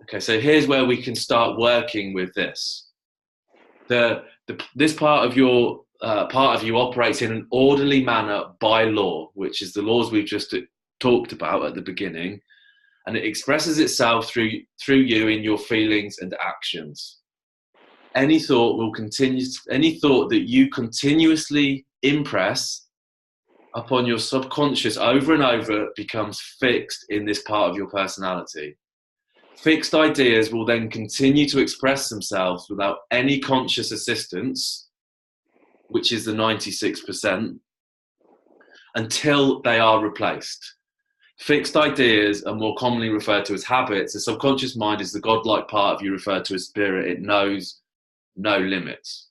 Okay, so here's where we can start working with this. This part of you operates in an orderly manner by law, which is the laws we've just talked about at the beginning, and it expresses itself through you in your feelings and actions. Any thought that you continuously impress upon your subconscious over and over becomes fixed in this part of your personality. Fixed ideas will then continue to express themselves without any conscious assistance, which is the 96%, until they are replaced. Fixed ideas are more commonly referred to as habits. The subconscious mind is the godlike part of you referred to as spirit. It knows no limits.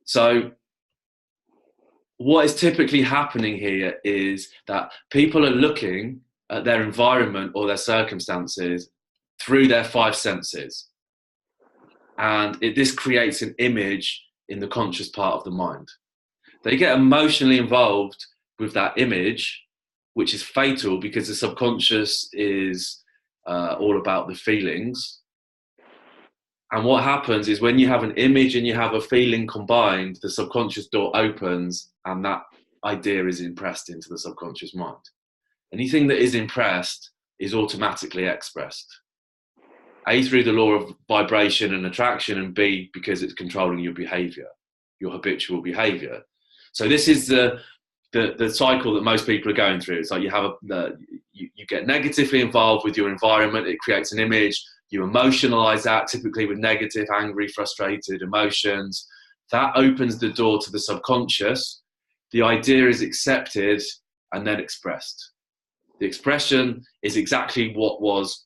So what is typically happening here is that people are looking at their environment or their circumstances through their five senses. And this creates an image in the conscious part of the mind. They get emotionally involved with that image, which is fatal because the subconscious is all about the feelings. And what happens is when you have an image and you have a feeling combined, the subconscious door opens and that idea is impressed into the subconscious mind. Anything that is impressed is automatically expressed. A, through the law of vibration and attraction, and B, because it's controlling your behavior, your habitual behavior. So this is the cycle that most people are going through. It's like you get negatively involved with your environment, it creates an image, you emotionalize that, typically with negative, angry, frustrated emotions. That opens the door to the subconscious. The idea is accepted and then expressed. The expression is exactly what was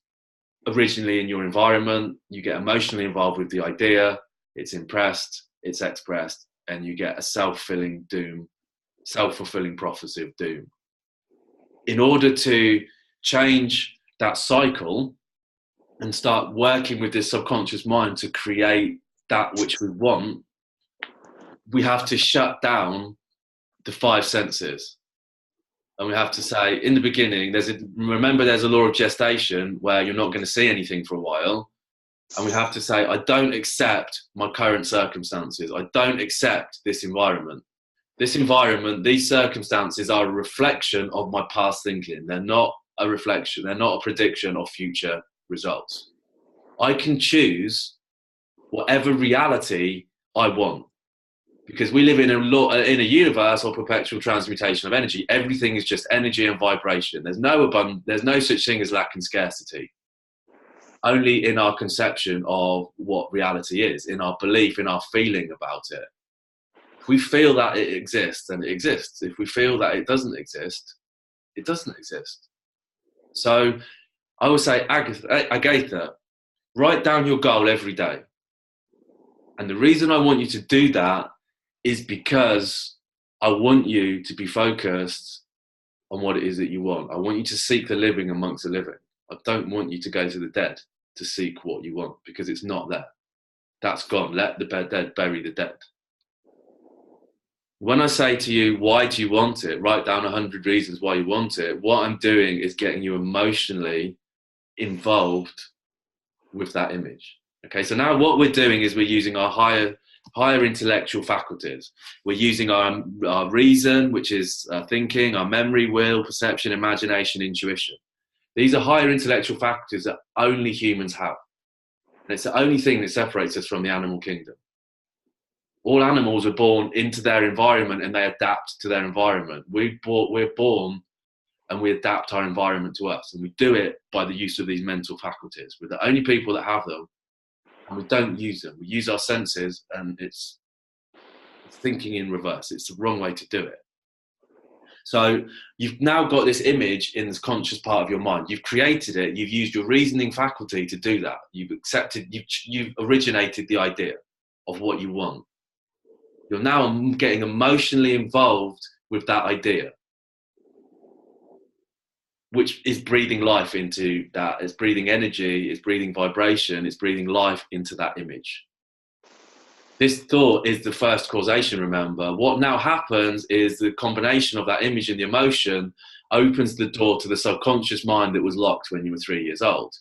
originally in your environment. You get emotionally involved with the idea, it's impressed, it's expressed, and you get a self-fulfilling prophecy of doom. In order to change that cycle and start working with this subconscious mind to create that which we want, we have to shut down the five senses. And we have to say, in the beginning, remember there's a law of gestation where you're not going to see anything for a while. And we have to say, I don't accept my current circumstances. I don't accept this environment. This environment, these circumstances are a reflection of my past thinking. They're not a reflection. They're not a prediction of future results. I can choose whatever reality I want. Because we live in a universe of perpetual transmutation of energy. Everything is just energy and vibration. There's no such thing as lack and scarcity. Only in our conception of what reality is, in our belief, in our feeling about it. If we feel that it exists, then it exists. If we feel that it doesn't exist, it doesn't exist. So I would say, Agaitha, write down your goal every day. And the reason I want you to do that is because I want you to be focused on what it is that you want. I want you to seek the living amongst the living. I don't want you to go to the dead to seek what you want, because it's not there. That's gone. Let the dead bury the dead. When I say to you, why do you want it? Write down 100 reasons why you want it. What I'm doing is getting you emotionally involved with that image. Okay, so now what we're doing is we're using our higher intellectual faculties. We're using our reason, which is thinking, our memory, will, perception, imagination, intuition. These are higher intellectual faculties that only humans have. And it's the only thing that separates us from the animal kingdom. All animals are born into their environment and they adapt to their environment. We're born and we adapt our environment to us. And we do it by the use of these mental faculties. We're the only people that have them. And we don't use them. We use our senses, and it's thinking in reverse. It's the wrong way to do it. So you've now got this image in this conscious part of your mind. You've created it. You've used your reasoning faculty to do that. You've accepted, you've originated the idea of what you want. You're now getting emotionally involved with that idea, which is breathing life into that. It's breathing energy, it's breathing vibration, it's breathing life into that image. This thought is the first causation, remember. What now happens is the combination of that image and the emotion opens the door to the subconscious mind that was locked when you were 3 years old.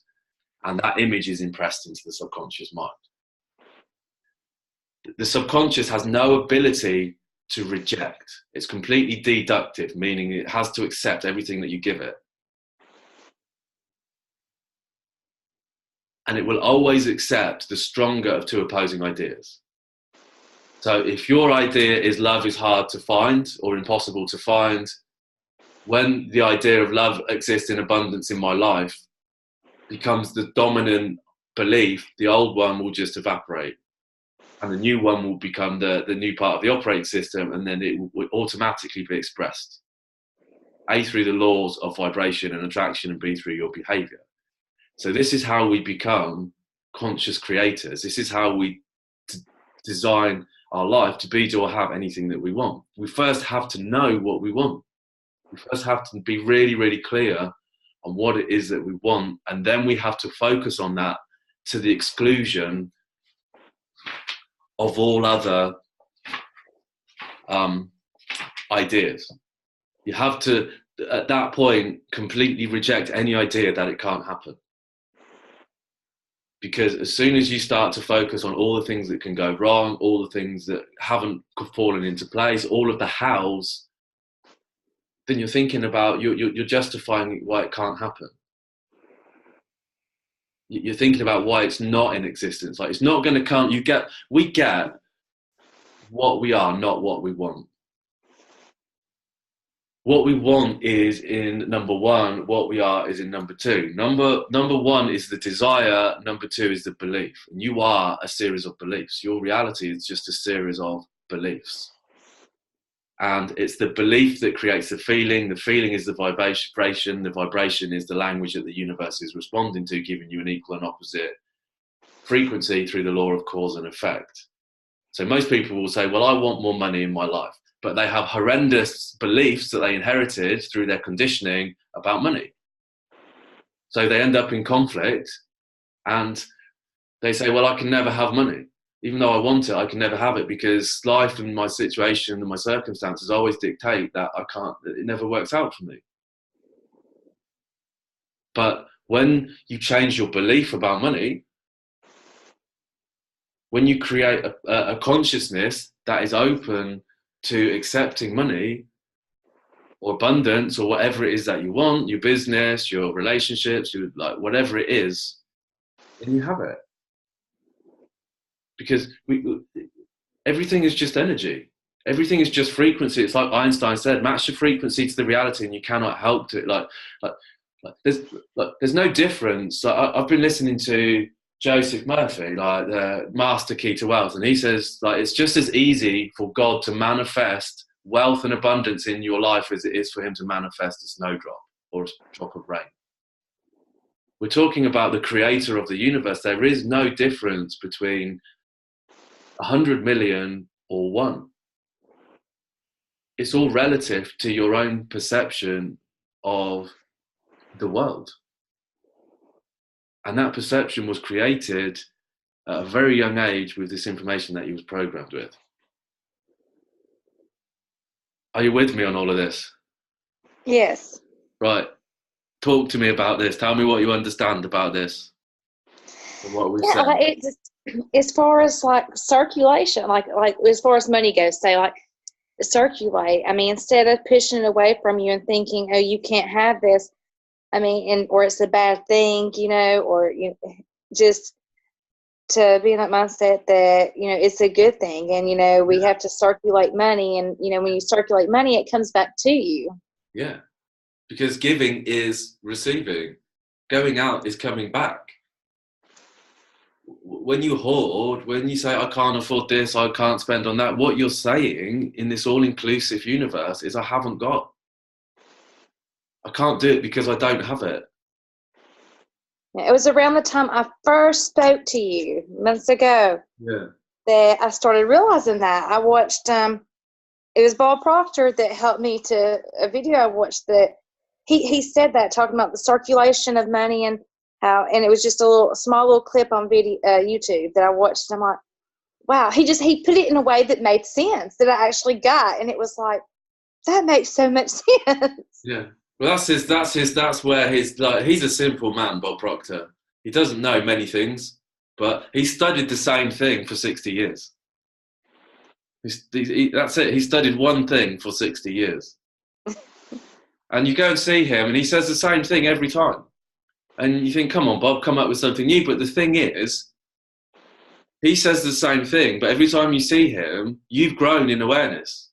And that image is impressed into the subconscious mind. The subconscious has no ability to reject. It's completely deductive, meaning it has to accept everything that you give it. And it will always accept the stronger of two opposing ideas. So if your idea is love is hard to find or impossible to find, when the idea of love exists in abundance in my life becomes the dominant belief, the old one will just evaporate. And the new one will become the new part of the operating system, and then it will automatically be expressed. A, through the laws of vibration and attraction, and B, through your behavior. So this is how we become conscious creators. This is how we design our life to be, do, or have anything that we want. We first have to know what we want. We first have to be really, really clear on what it is that we want, and then we have to focus on that to the exclusion of all other ideas. You have to, at that point, completely reject any idea that it can't happen. Because as soon as you start to focus on all the things that can go wrong, all the things that haven't fallen into place, all of the hows, then you're thinking about, you're justifying why it can't happen. You're thinking about why it's not in existence. Like, it's not going to come. We get what we are, not what we want. What we want is in number one. What we are is in number two. Number one is the desire. Number two is the belief. And you are a series of beliefs. Your reality is just a series of beliefs. And it's the belief that creates the feeling. The feeling is the vibration. The vibration is the language that the universe is responding to, giving you an equal and opposite frequency through the law of cause and effect. So most people will say, well, I want more money in my life. But they have horrendous beliefs that they inherited through their conditioning about money. So they end up in conflict, and they say, well, I can never have money. Even though I want it, I can never have it, because life and my situation and my circumstances always dictate that I can't, it never works out for me. But when you change your belief about money, when you create a consciousness that is open to accepting money or abundance or whatever it is that you want, your business, your relationships, like whatever it is, then you have it. Because everything is just energy. Everything is just frequency. It's like Einstein said, match your frequency to the reality and you cannot help it. There's no difference. I've been listening to Joseph Murphy, like the master key to wealth, and he says, like, it's just as easy for God to manifest wealth and abundance in your life as it is for him to manifest a snowdrop or a drop of rain. We're talking about the creator of the universe. There is no difference between 100 million or one. It's all relative to your own perception of the world. And that perception was created at a very young age with this information that he was programmed with. Are you with me on all of this? Yes. Right. Talk to me about this. Tell me what you understand about this. And what we said. Like as far as like circulation, like as far as money goes, say like circulate. I mean, instead of pushing it away from you and thinking, oh, you can't have this. I mean, or it's a bad thing, or just to be in that mindset that, it's a good thing. And, we have to circulate money. And, when you circulate money, it comes back to you. Yeah. Because giving is receiving. Going out is coming back. When you hoard, when you say, I can't afford this, I can't spend on that, what you're saying in this all-inclusive universe is I haven't got. I can't do it because I don't have it. It was around the time I first spoke to you months ago that I started realizing that. I watched, it was Bob Proctor that helped me to a video I watched that he said that, talking about the circulation of money and how, and it was just a small little clip on video, YouTube that I watched. And I'm like, wow, he put it in a way that made sense, that I actually got. And it was like, that makes so much sense. Yeah. Well, that's where he's a simple man, Bob Proctor. He doesn't know many things, but he studied the same thing for 60 years. That's it. He studied one thing for 60 years. And you go and see him, and he says the same thing every time. And you think, come on, Bob, come up with something new. But the thing is, he says the same thing, but every time you see him, you've grown in awareness.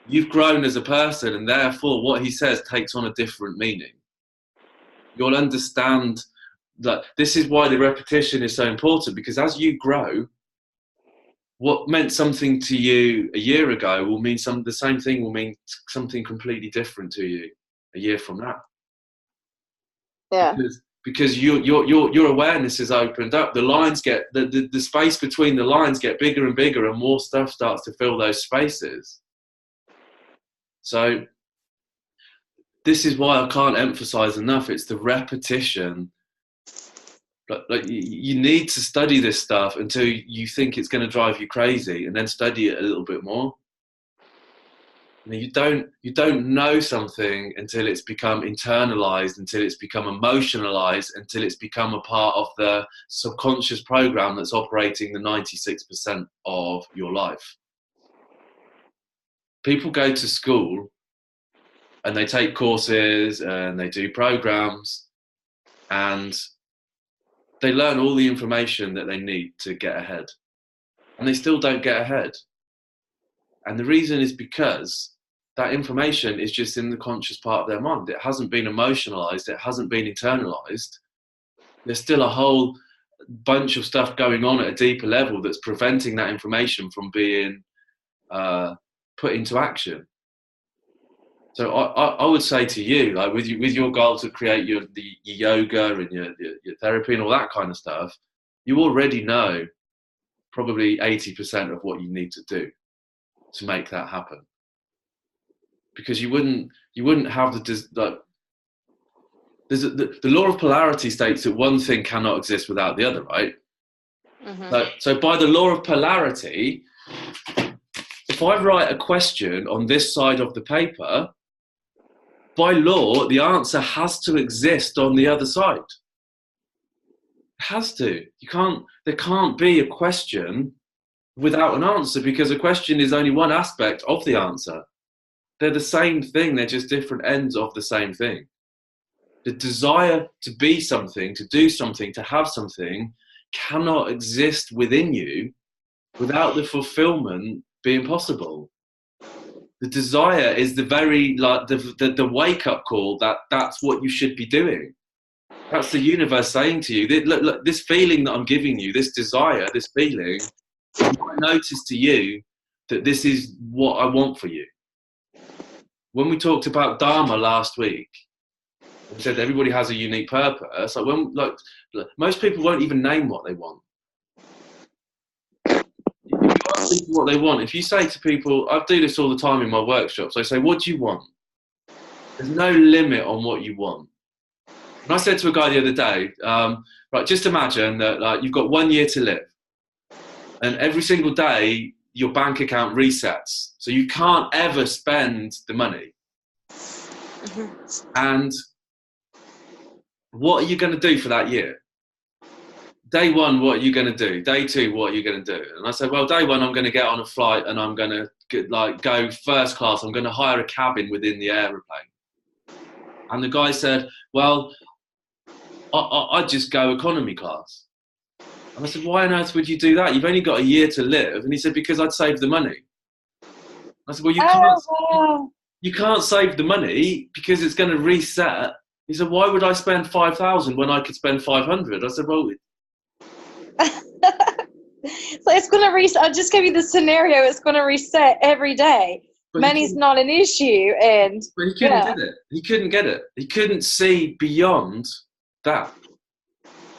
You've grown as a person, and therefore what he says takes on a different meaning. You'll understand that this is why the repetition is so important, because as you grow, what meant something to you a year ago will mean the same thing will mean something completely different to you a year from now. Yeah. because your awareness is opened up. The lines get, the space between the lines get bigger and bigger, and more stuff starts to fill those spaces. So this is why I can't emphasize enough. It's the repetition. Like you need to study this stuff until you think it's going to drive you crazy, and then study it a little bit more. You don't know something until it's become internalized, until it's become emotionalized, until it's become a part of the subconscious program that's operating the 96% of your life. People go to school and they take courses and they do programs and they learn all the information that they need to get ahead, and they still don't get ahead. And the reason is because that information is just in the conscious part of their mind. It hasn't been emotionalized. It hasn't been internalized. There's still a whole bunch of stuff going on at a deeper level that's preventing that information from being put into action. So I would say to you, like with your goal to create your yoga and your therapy and all that kind of stuff, you already know probably 80% of what you need to do to make that happen. Because you wouldn't have the law of polarity states that one thing cannot exist without the other, right? Mm-hmm. So by the law of polarity, if I write a question on this side of the paper, by law, the answer has to exist on the other side. It has to. There can't be a question without an answer, because a question is only one aspect of the answer. They're the same thing, they're just different ends of the same thing. The desire to be something, to do something, to have something cannot exist within you without the fulfillment being possible. The desire is the very, like the wake-up call that's what you should be doing. That's the universe saying to you, look, this feeling that I'm giving you, this desire, this feeling, I notice to you that this is what I want for you. When we talked about Dharma last week, we said everybody has a unique purpose. Like most people won't even name what they want. If you ask people what they want, if you say to people, I do this all the time in my workshops, I say, what do you want? There's no limit on what you want. And I said to a guy the other day, right, just imagine that you've got 1 year to live, and every single day your bank account resets, so you can't ever spend the money. Mm-hmm. And what are you going to do for that year? Day one, what are you going to do? Day two, what are you going to do? And I said, well, day one, I'm going to get on a flight and I'm going to go first class. I'm going to hire a cabin within the aeroplane. And the guy said, well, I'd just go economy class. And I said, why on earth would you do that? You've only got a year to live. And he said, because I'd save the money. I said, well, you can't save the money because it's going to reset. He said, why would I spend 5,000 when I could spend 500? I said, well, so it's going to reset. I'll just give you the scenario. It's going to reset every day. Money's not an issue. But he couldn't get it. He couldn't get it. He couldn't see beyond that.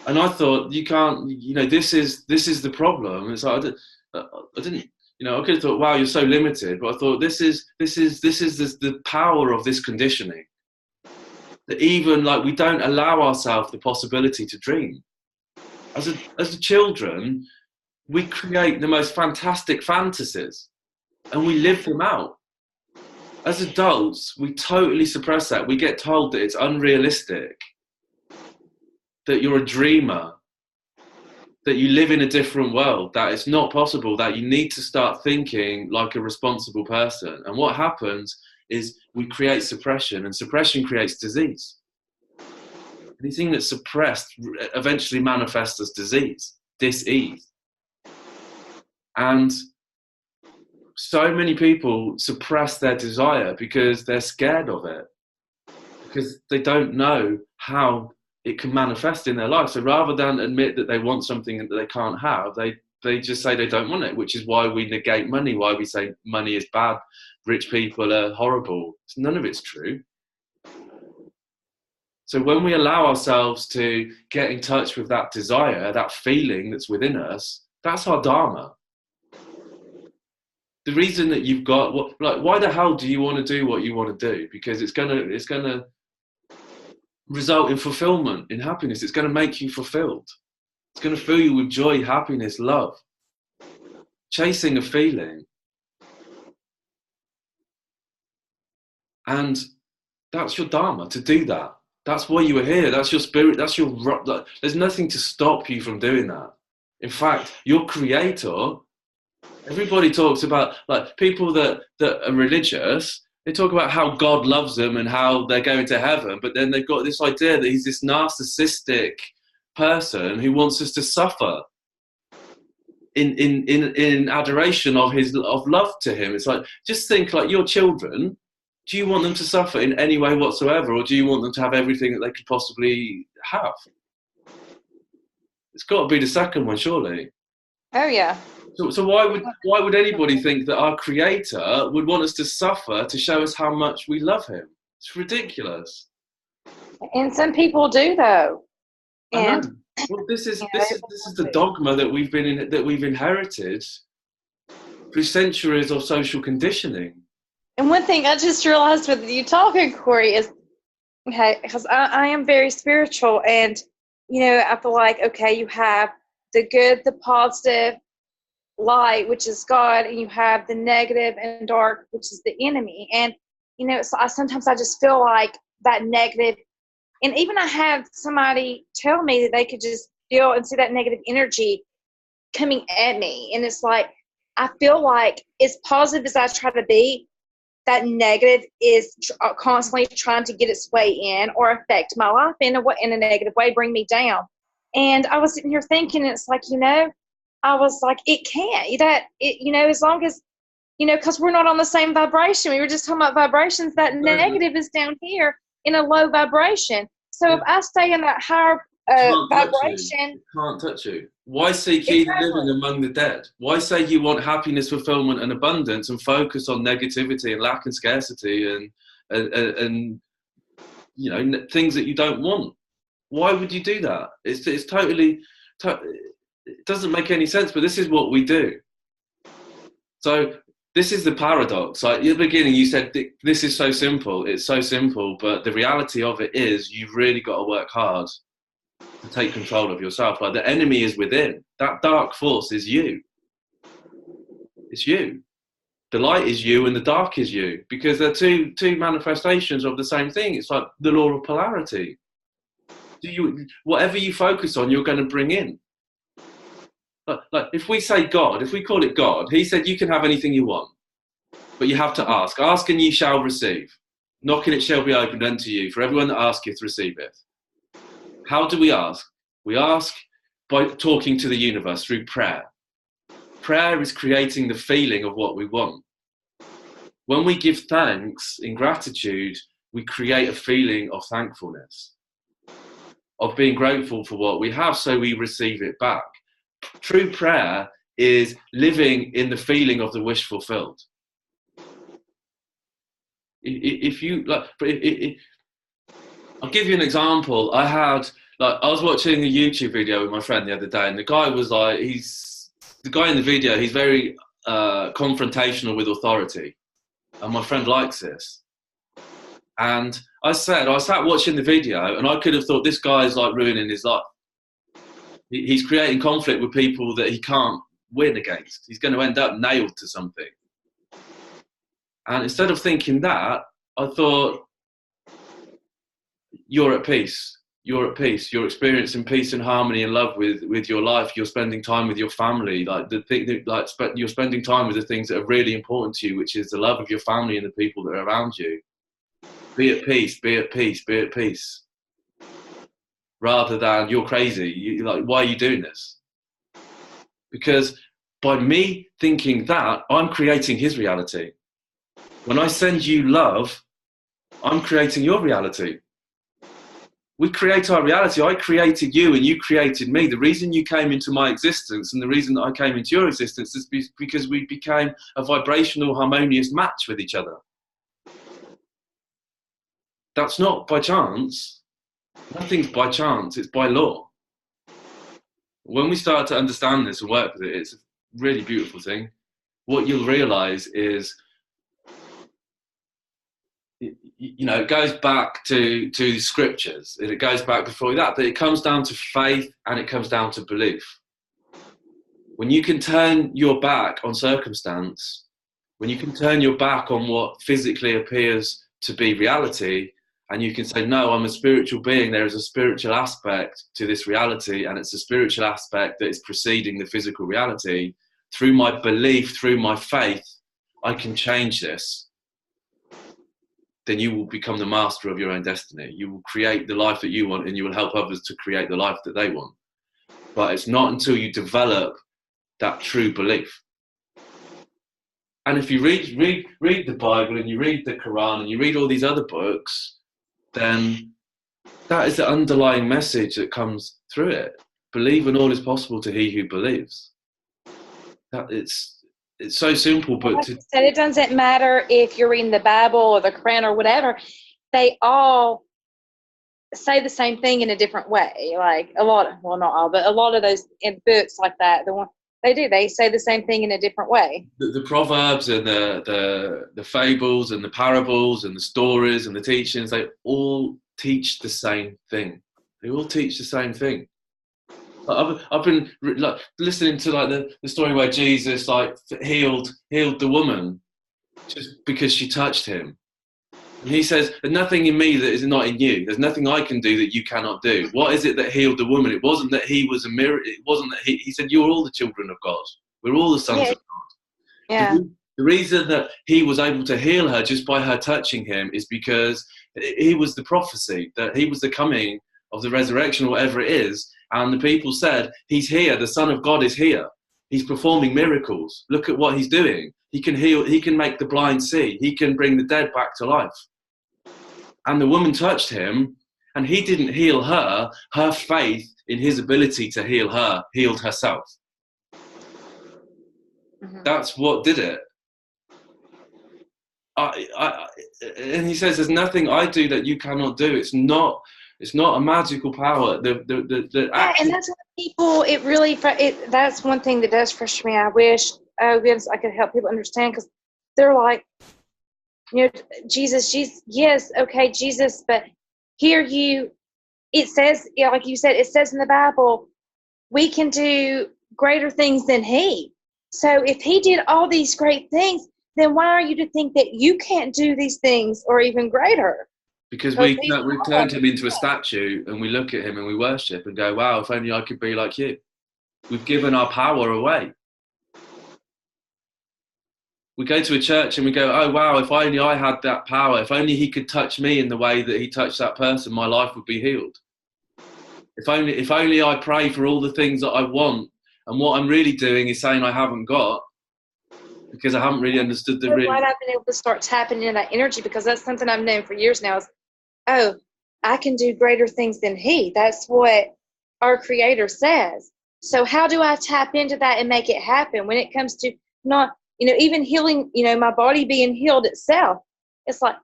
And I thought, you can't, this is the problem. It's like, I didn't, I could have thought, wow, you're so limited. But I thought, this is the power of this conditioning. That even we don't allow ourselves the possibility to dream. As a children, we create the most fantastic fantasies and we live them out. As adults, we totally suppress that. We get told that it's unrealistic, that you're a dreamer, that you live in a different world, that it's not possible, that you need to start thinking like a responsible person. And what happens is we create suppression, and suppression creates disease. Anything that's suppressed eventually manifests as disease, dis-ease. And so many people suppress their desire because they're scared of it, because they don't know how it can manifest in their life. So rather than admit that they want something that they can't have, they just say they don't want it, which is why we negate money, why we say money is bad, rich people are horrible. None of it's true. So when we allow ourselves to get in touch with that desire, that feeling that's within us, that's our dharma. The reason that you've got why the hell do you want to do what you want to do? Because it's gonna result in fulfillment, in happiness. It's gonna make you fulfilled. It's gonna fill you with joy, happiness, love. Chasing a feeling. And that's your dharma, to do that. That's why you were here. That's your spirit. That's your. There's nothing to stop you from doing that. In fact, your creator. Everybody talks about, like, people that are religious. They talk about how God loves them and how they're going to heaven, but then they've got this idea that he's this narcissistic person who wants us to suffer in adoration of love to him. It's like, just think, like, your children. Do you want them to suffer in any way whatsoever, or do you want them to have everything that they could possibly have? It's got to be the second one, surely. Oh yeah. So why would anybody think that our creator would want us to suffer to show us how much we love him? It's ridiculous. And some people do, though. And well, this is the dogma that we've inherited through centuries of social conditioning. And one thing I just realized with you talking, Corey, is, okay, because I am very spiritual, and, you know, I feel like, okay, you have the good, the positive light, which is God, and you have the negative and dark, which is the enemy. And, you know, so sometimes I just feel like that negative, and even I had somebody tell me that they could just feel and see that negative energy coming at me. And it's like, I feel like as positive as I try to be, that negative is constantly trying to get its way in or affect my life in a negative way, bring me down. And I was sitting here thinking, it's like, you know, I was like, it can't. You know, as long as, you know, because we're not on the same vibration. We were just talking about vibrations. That negative is down here in a low vibration. So if I stay in that higher vibration, it can't touch you. Why seek ye the living among the dead? Why say you want happiness, fulfillment, and abundance, and focus on negativity and lack and scarcity and you know, things that you don't want? Why would you do that? It's totally it doesn't make any sense. But this is what we do. So this is the paradox. Like, at the beginning, you said this is so simple. It's so simple, but the reality of it is you've really got to work hard to take control of yourself. Like, the enemy is within. That dark force is you. It's you. The light is you and the dark is you, because they're two manifestations of the same thing. It's like the law of polarity. Whatever you focus on, you're going to bring in. Like, if we say God, if we call it God, he said you can have anything you want, but you have to ask. Ask and ye shall receive. Knock and it shall be opened unto you. For everyone that asketh receiveth. How do we ask? We ask by talking to the universe through prayer. Prayer is creating the feeling of what we want. When we give thanks in gratitude, we create a feeling of thankfulness, of being grateful for what we have, so we receive it back. True prayer is living in the feeling of the wish fulfilled. If you like, I'll give you an example. I was watching a YouTube video with my friend the other day, and the guy was like, the guy in the video, he's very confrontational with authority, and my friend likes this. And I sat watching the video, and I could have thought, this guy's like ruining his life. He's creating conflict with people that he can't win against. He's going to end up nailed to something. And instead of thinking that, I thought, you're at peace. You're at peace. You're experiencing peace and harmony and love with your life. You're spending time with your family. You're spending time with the things that are really important to you, which is the love of your family and the people that are around you. Be at peace. Be at peace. Be at peace. Rather than you're crazy. Why are you doing this? Because by me thinking that, I'm creating his reality. When I send you love, I'm creating your reality. We create our reality. I created you and you created me. The reason you came into my existence and the reason that I came into your existence is because we became a vibrational, harmonious match with each other. That's not by chance. Nothing's by chance, it's by law. When we start to understand this and work with it, it's a really beautiful thing. What you'll realize is, you know, it goes back to the scriptures, and it goes back before that, but it comes down to faith and it comes down to belief. When you can turn your back on circumstance, when you can turn your back on what physically appears to be reality, and you can say, no, I'm a spiritual being, there is a spiritual aspect to this reality, and it's a spiritual aspect that is preceding the physical reality. Through my belief, through my faith, I can change this. Then you will become the master of your own destiny. You will create the life that you want, and you will help others to create the life that they want. But it's not until you develop that true belief. And if you read the Bible and you read the Quran and you read all these other books, then that is the underlying message that comes through it. Believe and all is possible to he who believes. That it's so simple, but like you said, it doesn't matter if you're reading the Bible or the Quran or whatever. They all say the same thing in a different way. Like a lot of, well, not all, but a lot of those in books like that, they say the same thing in a different way. The proverbs and the fables and the parables and the stories and the teachings, they all teach the same thing. They all teach the same thing. I've been like listening to like the story where Jesus like healed the woman just because she touched him. And he says, there's nothing in me that is not in you. There's nothing I can do that you cannot do. What is it that healed the woman? It wasn't that he was a mirror. It wasn't that he said, you're all the children of God. We're all the sons of God. Yeah. The reason that he was able to heal her just by her touching him is because he was the prophecy, that he was the coming of the resurrection or whatever it is. And the people said, he's here. The Son of God is here. He's performing miracles. Look at what he's doing. He can heal. He can make the blind see. He can bring the dead back to life. And the woman touched him, and he didn't heal her. Her faith in his ability to heal her healed herself. Mm-hmm. That's what did it. And he says, there's nothing I do that you cannot do. It's not a magical power. And that's what people, that's one thing that does frustrate me. I wish, oh goodness, I could help people understand, because they're like, you know, Jesus, yes, okay, Jesus, but it says, you know, like you said, it says in the Bible, we can do greater things than he. So if he did all these great things, then why are you to think that you can't do these things or even greater? Because we've turned him into a statue, and we look at him and we worship and go, wow, if only I could be like you. We've given our power away. We go to a church and we go, oh, wow, if only I had that power. If only he could touch me in the way that he touched that person, my life would be healed. If only I pray for all the things that I want, and what I'm really doing is saying I haven't got, because I haven't really understood the real. I've been able to start tapping into that energy, because that's something I've known for years now. Is, oh, I can do greater things than he. That's what our Creator says. So how do I tap into that and make it happen when it comes to not, you know, even healing, you know, my body being healed itself? It's like,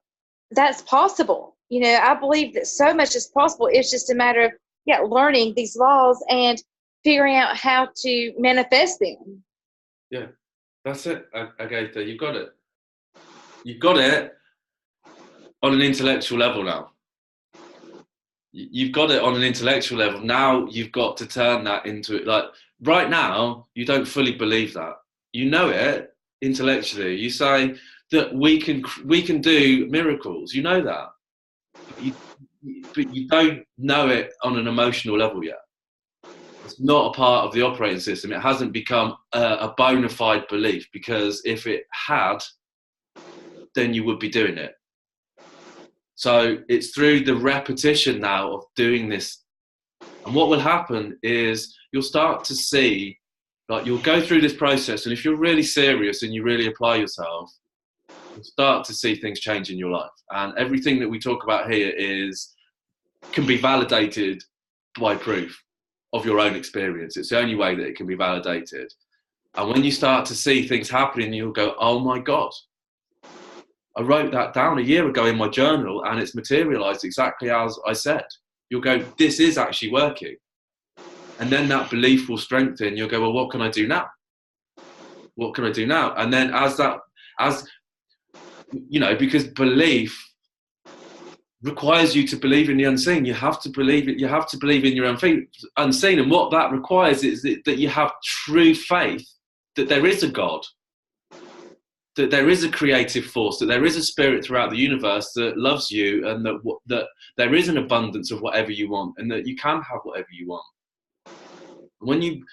that's possible. You know, I believe that so much is possible. It's just a matter of, learning these laws and figuring out how to manifest them. Yeah, that's it, Agaitha. You've got it. You've got it on an intellectual level now. You've got it on an intellectual level. Now you've got to turn that into it. Like right now, you don't fully believe that. You know it intellectually. You say that we can do miracles. You know that, but you don't know it on an emotional level yet. It's not a part of the operating system. It hasn't become a bona fide belief, because if it had, then you would be doing it. So it's through the repetition now of doing this. And what will happen is you'll start to see, like you'll go through this process, and if you're really serious and you really apply yourself, you'll start to see things change in your life. And everything that we talk about here can be validated by proof of your own experience. It's the only way that it can be validated. And when you start to see things happening, you'll go, oh my God, I wrote that down a year ago in my journal, and it's materialized exactly as I said. you'll go, this is actually working. And then that belief will strengthen. You'll go, well, what can I do now? What can I do now? And then as you know, because belief requires you to believe in the unseen. You have to believe it. You have to believe in your unseen. And what that requires is that you have true faith that there is a God, that there is a creative force, that there is a spirit throughout the universe that loves you, and that there is an abundance of whatever you want, and that you can have whatever you want. When you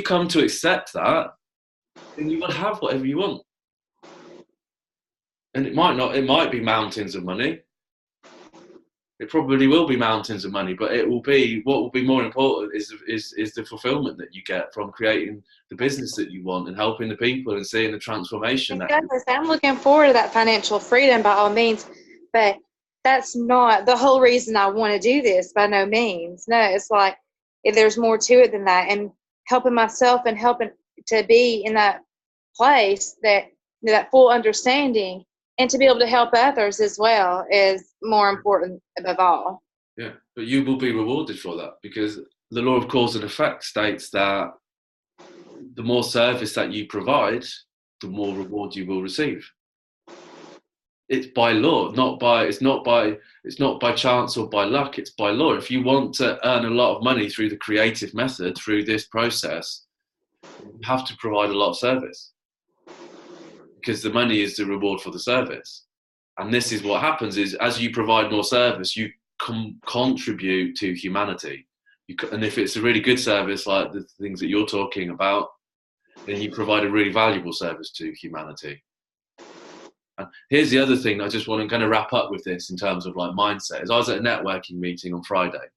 come to accept that, then you will have whatever you want. And it might be mountains of money. It probably will be mountains of money, but what will be more important is the fulfillment that you get from creating the business that you want and helping the people and seeing the transformation. Exactly. So I'm looking forward to that financial freedom by all means, but that's not the whole reason I want to do this, by no means. No, it's like there's more to it than that, and helping myself and helping to be in that place, that full understanding, and to be able to help others as well is more important above all. Yeah, but you will be rewarded for that, because the law of cause and effect states that the more service that you provide, the more reward you will receive. It's by law, it's not by chance or by luck, it's by law. If you want to earn a lot of money through the creative method, through this process, you have to provide a lot of service, because the money is the reward for the service. And this is what happens is, as you provide more service, you contribute to humanity. And if it's a really good service, like the things that you're talking about, then you provide a really valuable service to humanity. And here's the other thing I just want to kind of wrap up with this in terms of like mindset, is I was at a networking meeting on Friday,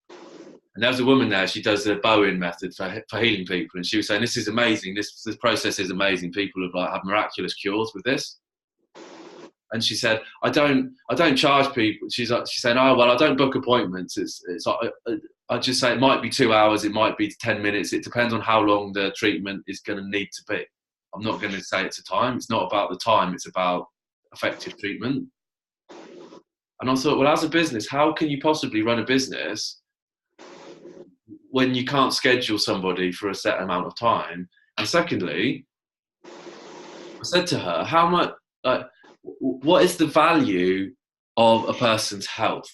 and there was a woman there. She does the Bowen method for healing people, and she was saying, this is amazing, this process is amazing, people have had miraculous cures with this. And she said, I don't charge people. She's saying, oh well, I don't book appointments. I just say it might be 2 hours, it might be 10 minutes, it depends on how long the treatment is going to need to be. I'm not going to say it's a time. It's not about the time. It's about effective treatment. And I thought, well, as a business, how can you possibly run a business when you can't schedule somebody for a set amount of time? And secondly, I said to her, how much, what is the value of a person's health?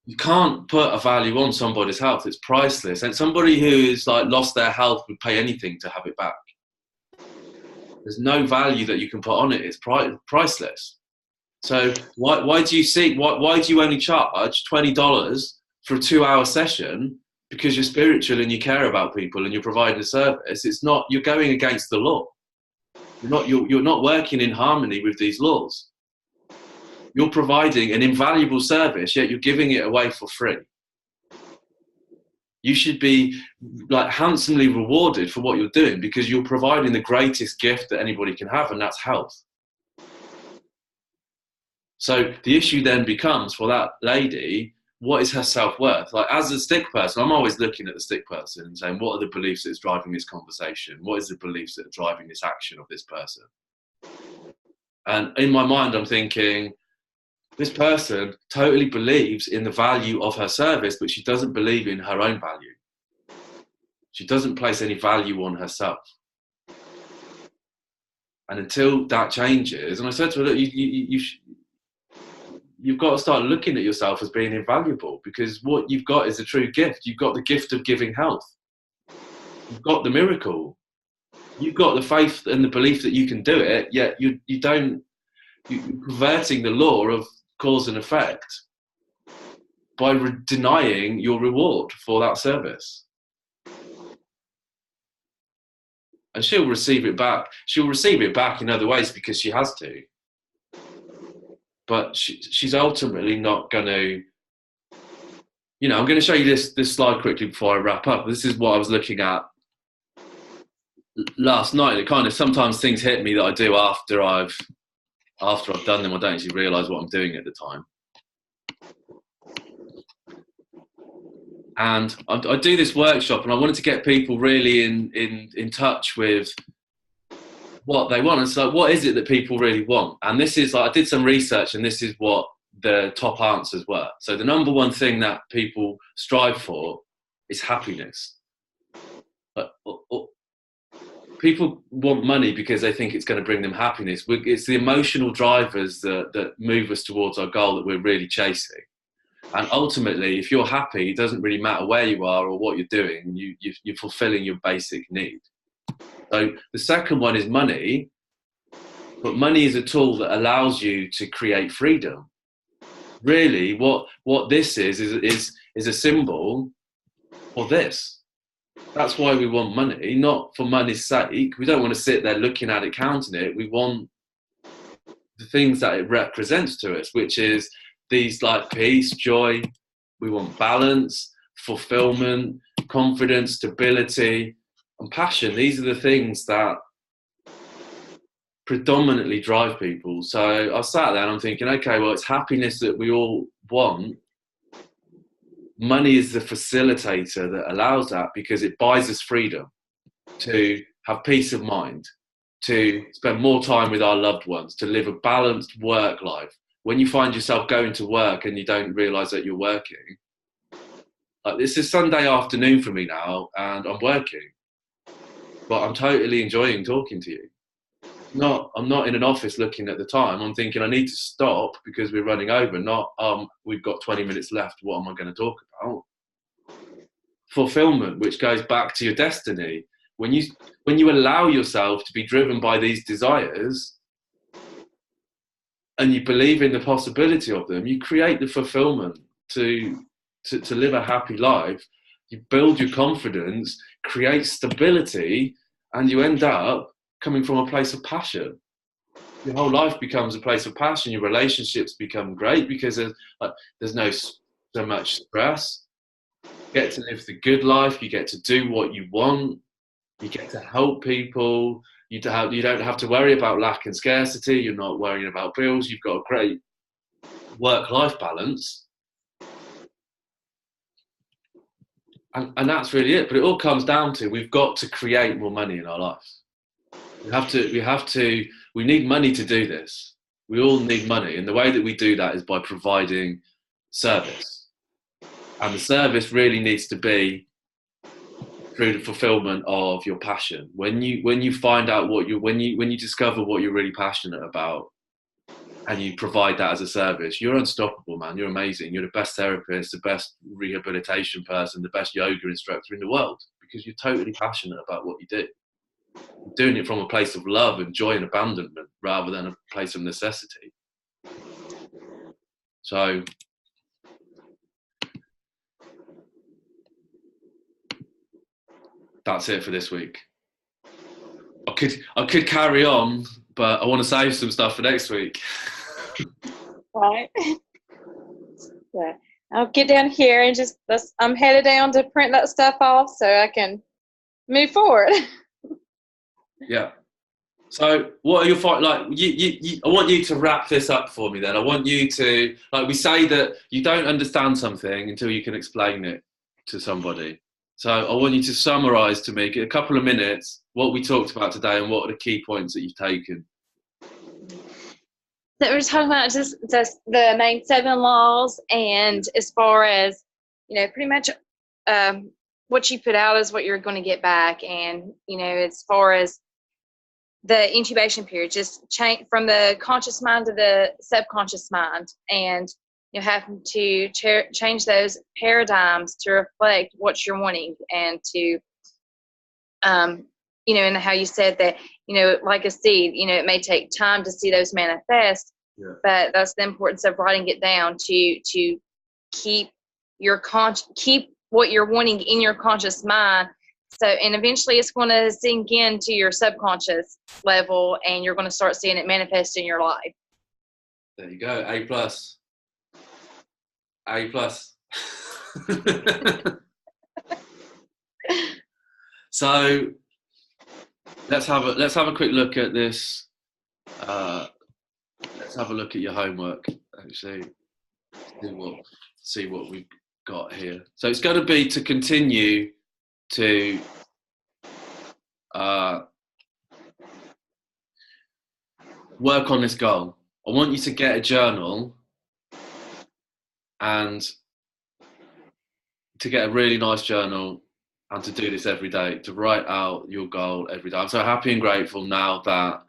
You can't put a value on somebody's health. It's priceless. And somebody who's lost their health would pay anything to have it back. There's no value that you can put on it. It's priceless. So why do you only charge $20 for a 2-hour session? Because you're spiritual and you care about people and you're providing a service. It's not, you're going against the law. You're not working in harmony with these laws. You're providing an invaluable service, yet you're giving it away for free. You should be handsomely rewarded for what you're doing, because you're providing the greatest gift that anybody can have, and that's health. So the issue then becomes, for that lady, what is her self-worth? As a stick person, I'm always looking at the stick person and saying, what are the beliefs that's driving this conversation? What is the beliefs that are driving this action of this person? And in my mind, I'm thinking, this person totally believes in the value of her service, but she doesn't believe in her own value. She doesn't place any value on herself. And until that changes, and I said to her, look, you've got to start looking at yourself as being invaluable, because what you've got is a true gift. You've got the gift of giving health. You've got the miracle. You've got the faith and the belief that you can do it, yet you're perverting the law of cause and effect by denying your reward for that service. And she'll receive it back. She'll receive it back in other ways because she has to. But she's ultimately not going to, I'm going to show you this slide quickly before I wrap up. This is what I was looking at last night. It kind of, sometimes things hit me that I do after I've done them. I don't actually realise what I'm doing at the time. And I do this workshop, and I wanted to get people really in touch with what they want. And so what is it that people really want? And this is I did some research, and this is what the top answers were. So the number one thing that people strive for is happiness. But people want money because they think it's going to bring them happiness. It's the emotional drivers that move us towards our goal that we're really chasing. And ultimately, if you're happy, it doesn't really matter where you are or what you're doing. You're fulfilling your basic need. So the second one is money. But money is a tool that allows you to create freedom. Really, what this is a symbol for this. That's why we want money, not for money's sake. We don't want to sit there looking at it, counting it. We want the things that it represents to us, which is these like peace, joy. We want balance, fulfillment, confidence, stability, and passion. These are the things that predominantly drive people. So I sat there and I'm thinking, okay, well, it's happiness that we all want. Money is the facilitator that allows that because it buys us freedom to have peace of mind, to spend more time with our loved ones, to live a balanced work life. When you find yourself going to work and you don't realize that you're working, like this is Sunday afternoon for me now and I'm working, but I'm totally enjoying talking to you. I'm not in an office looking at the time. I'm thinking I need to stop because we're running over, not we've got 20 minutes left. What am I going to talk about? Fulfillment, which goes back to your destiny. When you allow yourself to be driven by these desires and you believe in the possibility of them, you create the fulfillment to live a happy life. You build your confidence, create stability, and you end up coming from a place of passion. Your whole life becomes a place of passion. Your relationships become great because there's no so much stress. You get to live the good life. You get to do what you want. You get to help people. You don't have to worry about lack and scarcity. You're not worrying about bills. You've got a great work-life balance. And that's really it. But it all comes down to we've got to create more money in our lives. We need money to do this. We all need money. And the way that we do that is by providing service. And the service really needs to be through the fulfillment of your passion. When you find out when you discover what you're really passionate about and you provide that as a service, you're unstoppable, man. You're amazing. You're the best therapist, the best rehabilitation person, the best yoga instructor in the world because you're totally passionate about what you do. Doing it from a place of love and joy and abandonment rather than a place of necessity. So that's it for this week. I could carry on, but I want to save some stuff for next week. Right. Yeah. I'll get down here and I'm headed down to print that stuff off so I can move forward. Yeah. So what are your I want you to wrap this up for me then. I want you to, like we say that you don't understand something until you can explain it to somebody. So I want you to summarize to me, a couple of minutes, what we talked about today and what are the key points that you've taken. That we're talking about just the main 7 laws, and as far as, pretty much what you put out is what you're going to get back. And, as far as the incubation period, just change from the conscious mind to the subconscious mind, and having to change those paradigms to reflect what you're wanting, and to, and how you said that, like a seed, it may take time to see those manifest, but that's the importance of writing it down to keep keep what you're wanting in your conscious mind. So, and eventually it's going to sink into your subconscious level and you're going to start seeing it manifest in your life. There you go. A+. So let's have a quick look at this. Let's have a look at your homework. Actually, see what we've got here. So it's going to be to continue to work on this goal. I want you to get a journal and to get a really nice journal and to do this every day, to write out your goal every day. I'm so happy and grateful now that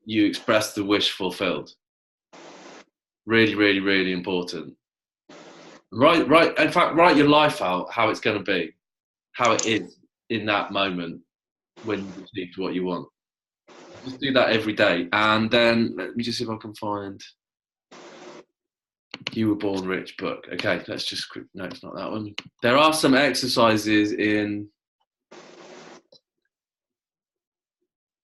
you express the wish fulfilled. Really, really, really important. In fact, write your life out, how it's going to be, how it is in that moment when you've achieved what you want. Just do that every day. And then let me just see if I can find You Were Born Rich book. Okay, let's just quick. No, it's not that one. There are some exercises in.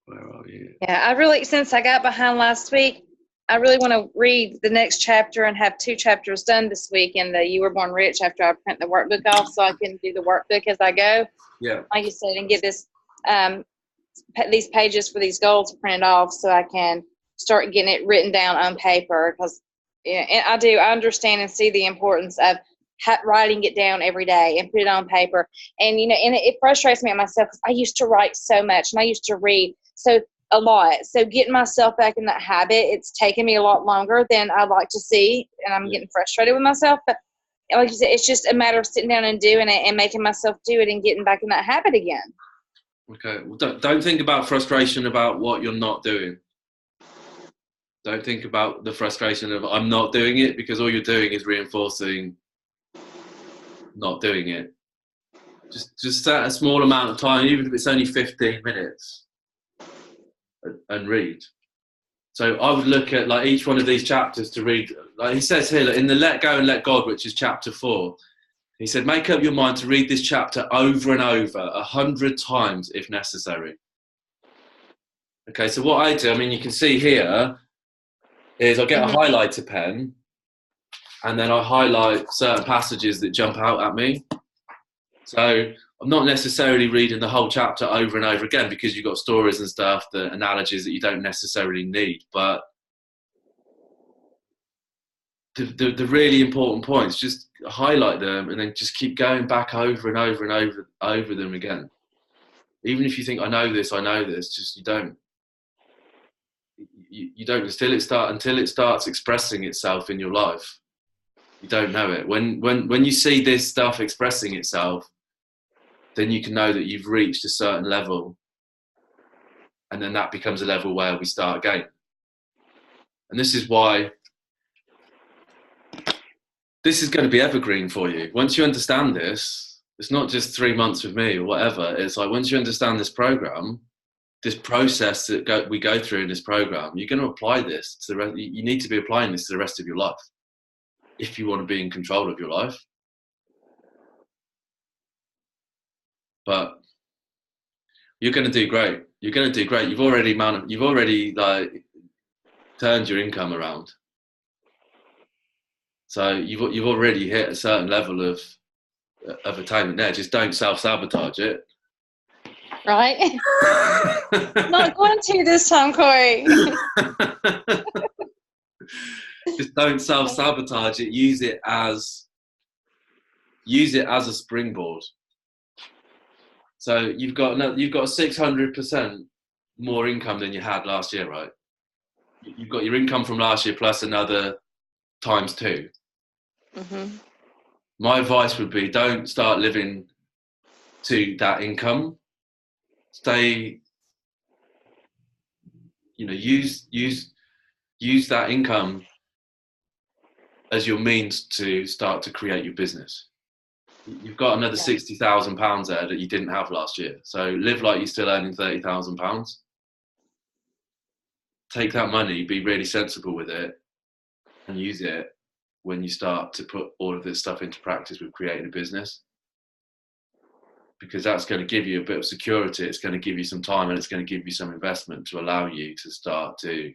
Where are you? Yeah, since I got behind last week, I really want to read the next chapter and have 2 chapters done this week in the You Were Born Rich after I print the workbook off, so I can do the workbook as I go. Yeah. Like you said, and get this these pages for these goals printed off so I can start getting it written down on paper, because I understand and see the importance of writing it down every day and put it on paper. And and it frustrates me at myself because I used to write so much and I used to read a lot. So getting myself back in that habit, it's taken me a lot longer than I'd like to see, and I'm getting frustrated with myself. But like you said, it's just a matter of sitting down and doing it and making myself do it and getting back in that habit again. Okay. Well, don't think about frustration about what you're not doing. Don't think about the frustration of I'm not doing it, because all you're doing is reinforcing not doing it. Just set a small amount of time, even if it's only 15 minutes, and read. So I would look at like each one of these chapters to read. Like he says here, in the Let Go and Let God, which is chapter 4, he said, make up your mind to read this chapter over and over 100 times if necessary. Okay, so what I do, I mean, you can see here, is I get a highlighter pen and then I highlight certain passages that jump out at me. So I'm not necessarily reading the whole chapter over and over again, because you've got stories and stuff, the analogies that you don't necessarily need. But the really important points, just highlight them and then just keep going back over and over and over them again. Even if you think, I know this, just you don't. You don't until it starts expressing itself in your life. You don't know it. When you see this stuff expressing itself, then you can know that you've reached a certain level, and then that becomes a level where we start again. And this is why this is going to be evergreen for you. Once you understand this, it's not just 3 months with me or whatever. It's like once you understand this program, this process that we go through in this program, you're going to apply this to the rest. You need to be applying this to the rest of your life if you want to be in control of your life. But you're going to do great. You're going to do great. You've already like turned your income around. So you've already hit a certain level of attainment there. Just don't self-sabotage it. Right? Not going to this time, Corey. Just don't self-sabotage it. Use it as a springboard. So you've got 600% more income than you had last year, right? You've got your income from last year plus another times 2. Mm-hmm. My advice would be, don't start living to that income. Stay, use that income as your means to start to create your business. You've got another £60,000 there that you didn't have last year. So live like you're still earning £30,000. Take that money, be really sensible with it, and use it when you start to put all of this stuff into practice with creating a business. Because that's going to give you a bit of security. It's going to give you some time, and it's going to give you some investment to allow you to start to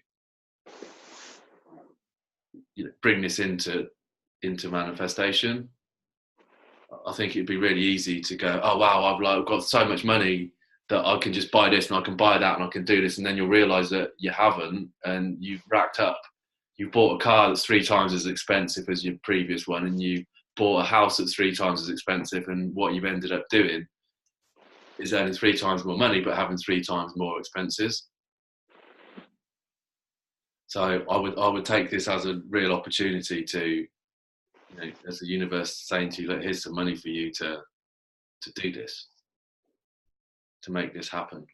bring this into manifestation. I think it'd be really easy to go, oh wow, I've got so much money that I can just buy this and I can buy that and I can do this, and then you'll realise that you haven't, and you've racked up. You bought a car that's 3 times as expensive as your previous one, and you bought a house that's 3 times as expensive, and what you've ended up doing is earning 3 times more money but having 3 times more expenses. So I would take this as a real opportunity to there's the universe saying to you, look, here's some money for you to do this, to make this happen.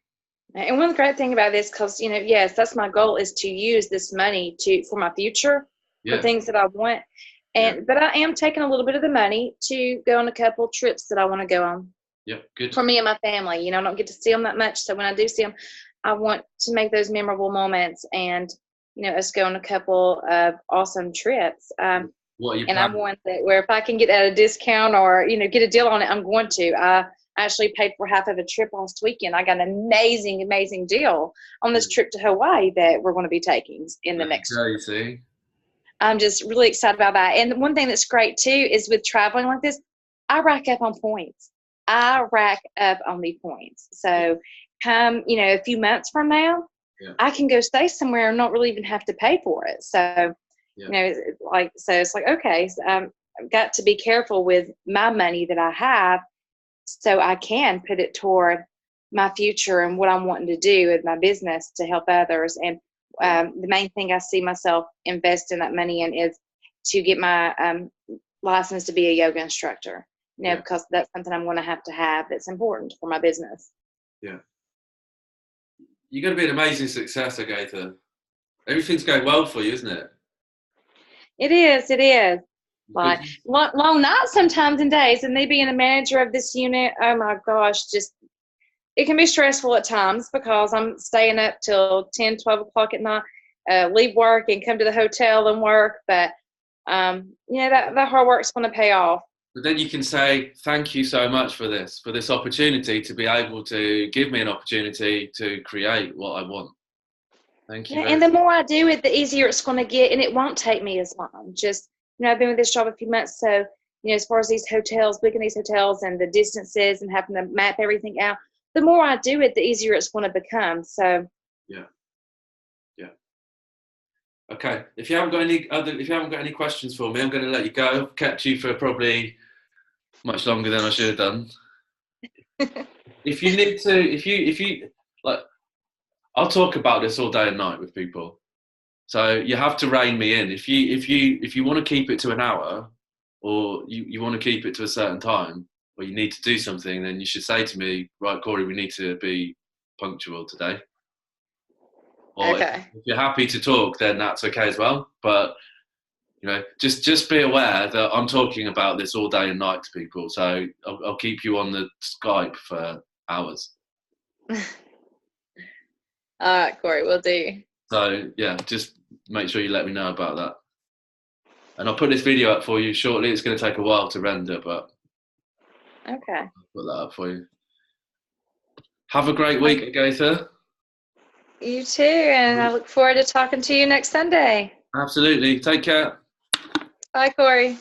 And one great thing about this, because yes, that's my goal, is to use this money for my future, for things that I want. But I am taking a little bit of the money to go on a couple trips that I want to go on. Yeah, good. For me and my family, I don't get to see them that much, so when I do see them, I want to make those memorable moments, and us go on a couple of awesome trips. What are you and I'm one that where if I can get at a discount or get a deal on it, I'm going to. I actually paid for half of a trip last weekend. I got an amazing deal on this trip to Hawaii that we're going to be taking in the next year. You see, I'm just really excited about that. And one thing that's great too is with traveling like this, I rack up on points. I rack up on the points. So come, a few months from now, I can go stay somewhere and not really even have to pay for it. So, it's like, okay, so I've got to be careful with my money that I have so I can put it toward my future and what I'm wanting to do with my business to help others. And the main thing I see myself investing that money in is to get my license to be a yoga instructor, because that's something I'm going to have that's important for my business. Yeah. You're going to be an amazing success, Agaitha. Everything's going well for you, isn't it? It is. Like long nights sometimes and days, and me being a manager of this unit, oh my gosh, it can be stressful at times because I'm staying up till 10, 12 o'clock at night, leave work and come to the hotel and work. But, that hard work's going to pay off. But then you can say, thank you so much for this opportunity to be able to give me an opportunity to create what I want. Thank you. And the more I do it, the easier it's going to get, and it won't take me as long. Just, I've been with this job a few months, so, as far as these hotels, booking these hotels and the distances and having to map everything out, the more I do it, the easier it's going to become. So. Yeah. Okay. If you haven't got any questions for me, I'm going to let you go. I've kept you for probably much longer than I should have done. If you need to, if you like, I'll talk about this all day and night with people. So you have to rein me in. If you want to keep it to an hour, or you want to keep it to a certain time, or you need to do something, then you should say to me, right, Corey, we need to be punctual today. Or if you're happy to talk, then that's okay as well. But just be aware that I'm talking about this all day and night to people. So I'll keep you on the Skype for hours. All right, Corey, will do. So just make sure you let me know about that. And I'll put this video up for you shortly. It's going to take a while to render, but I'll put that up for you. Have a great week, Agaitha. You too, and I look forward to talking to you next Sunday. Absolutely. Take care. Bye, Corey.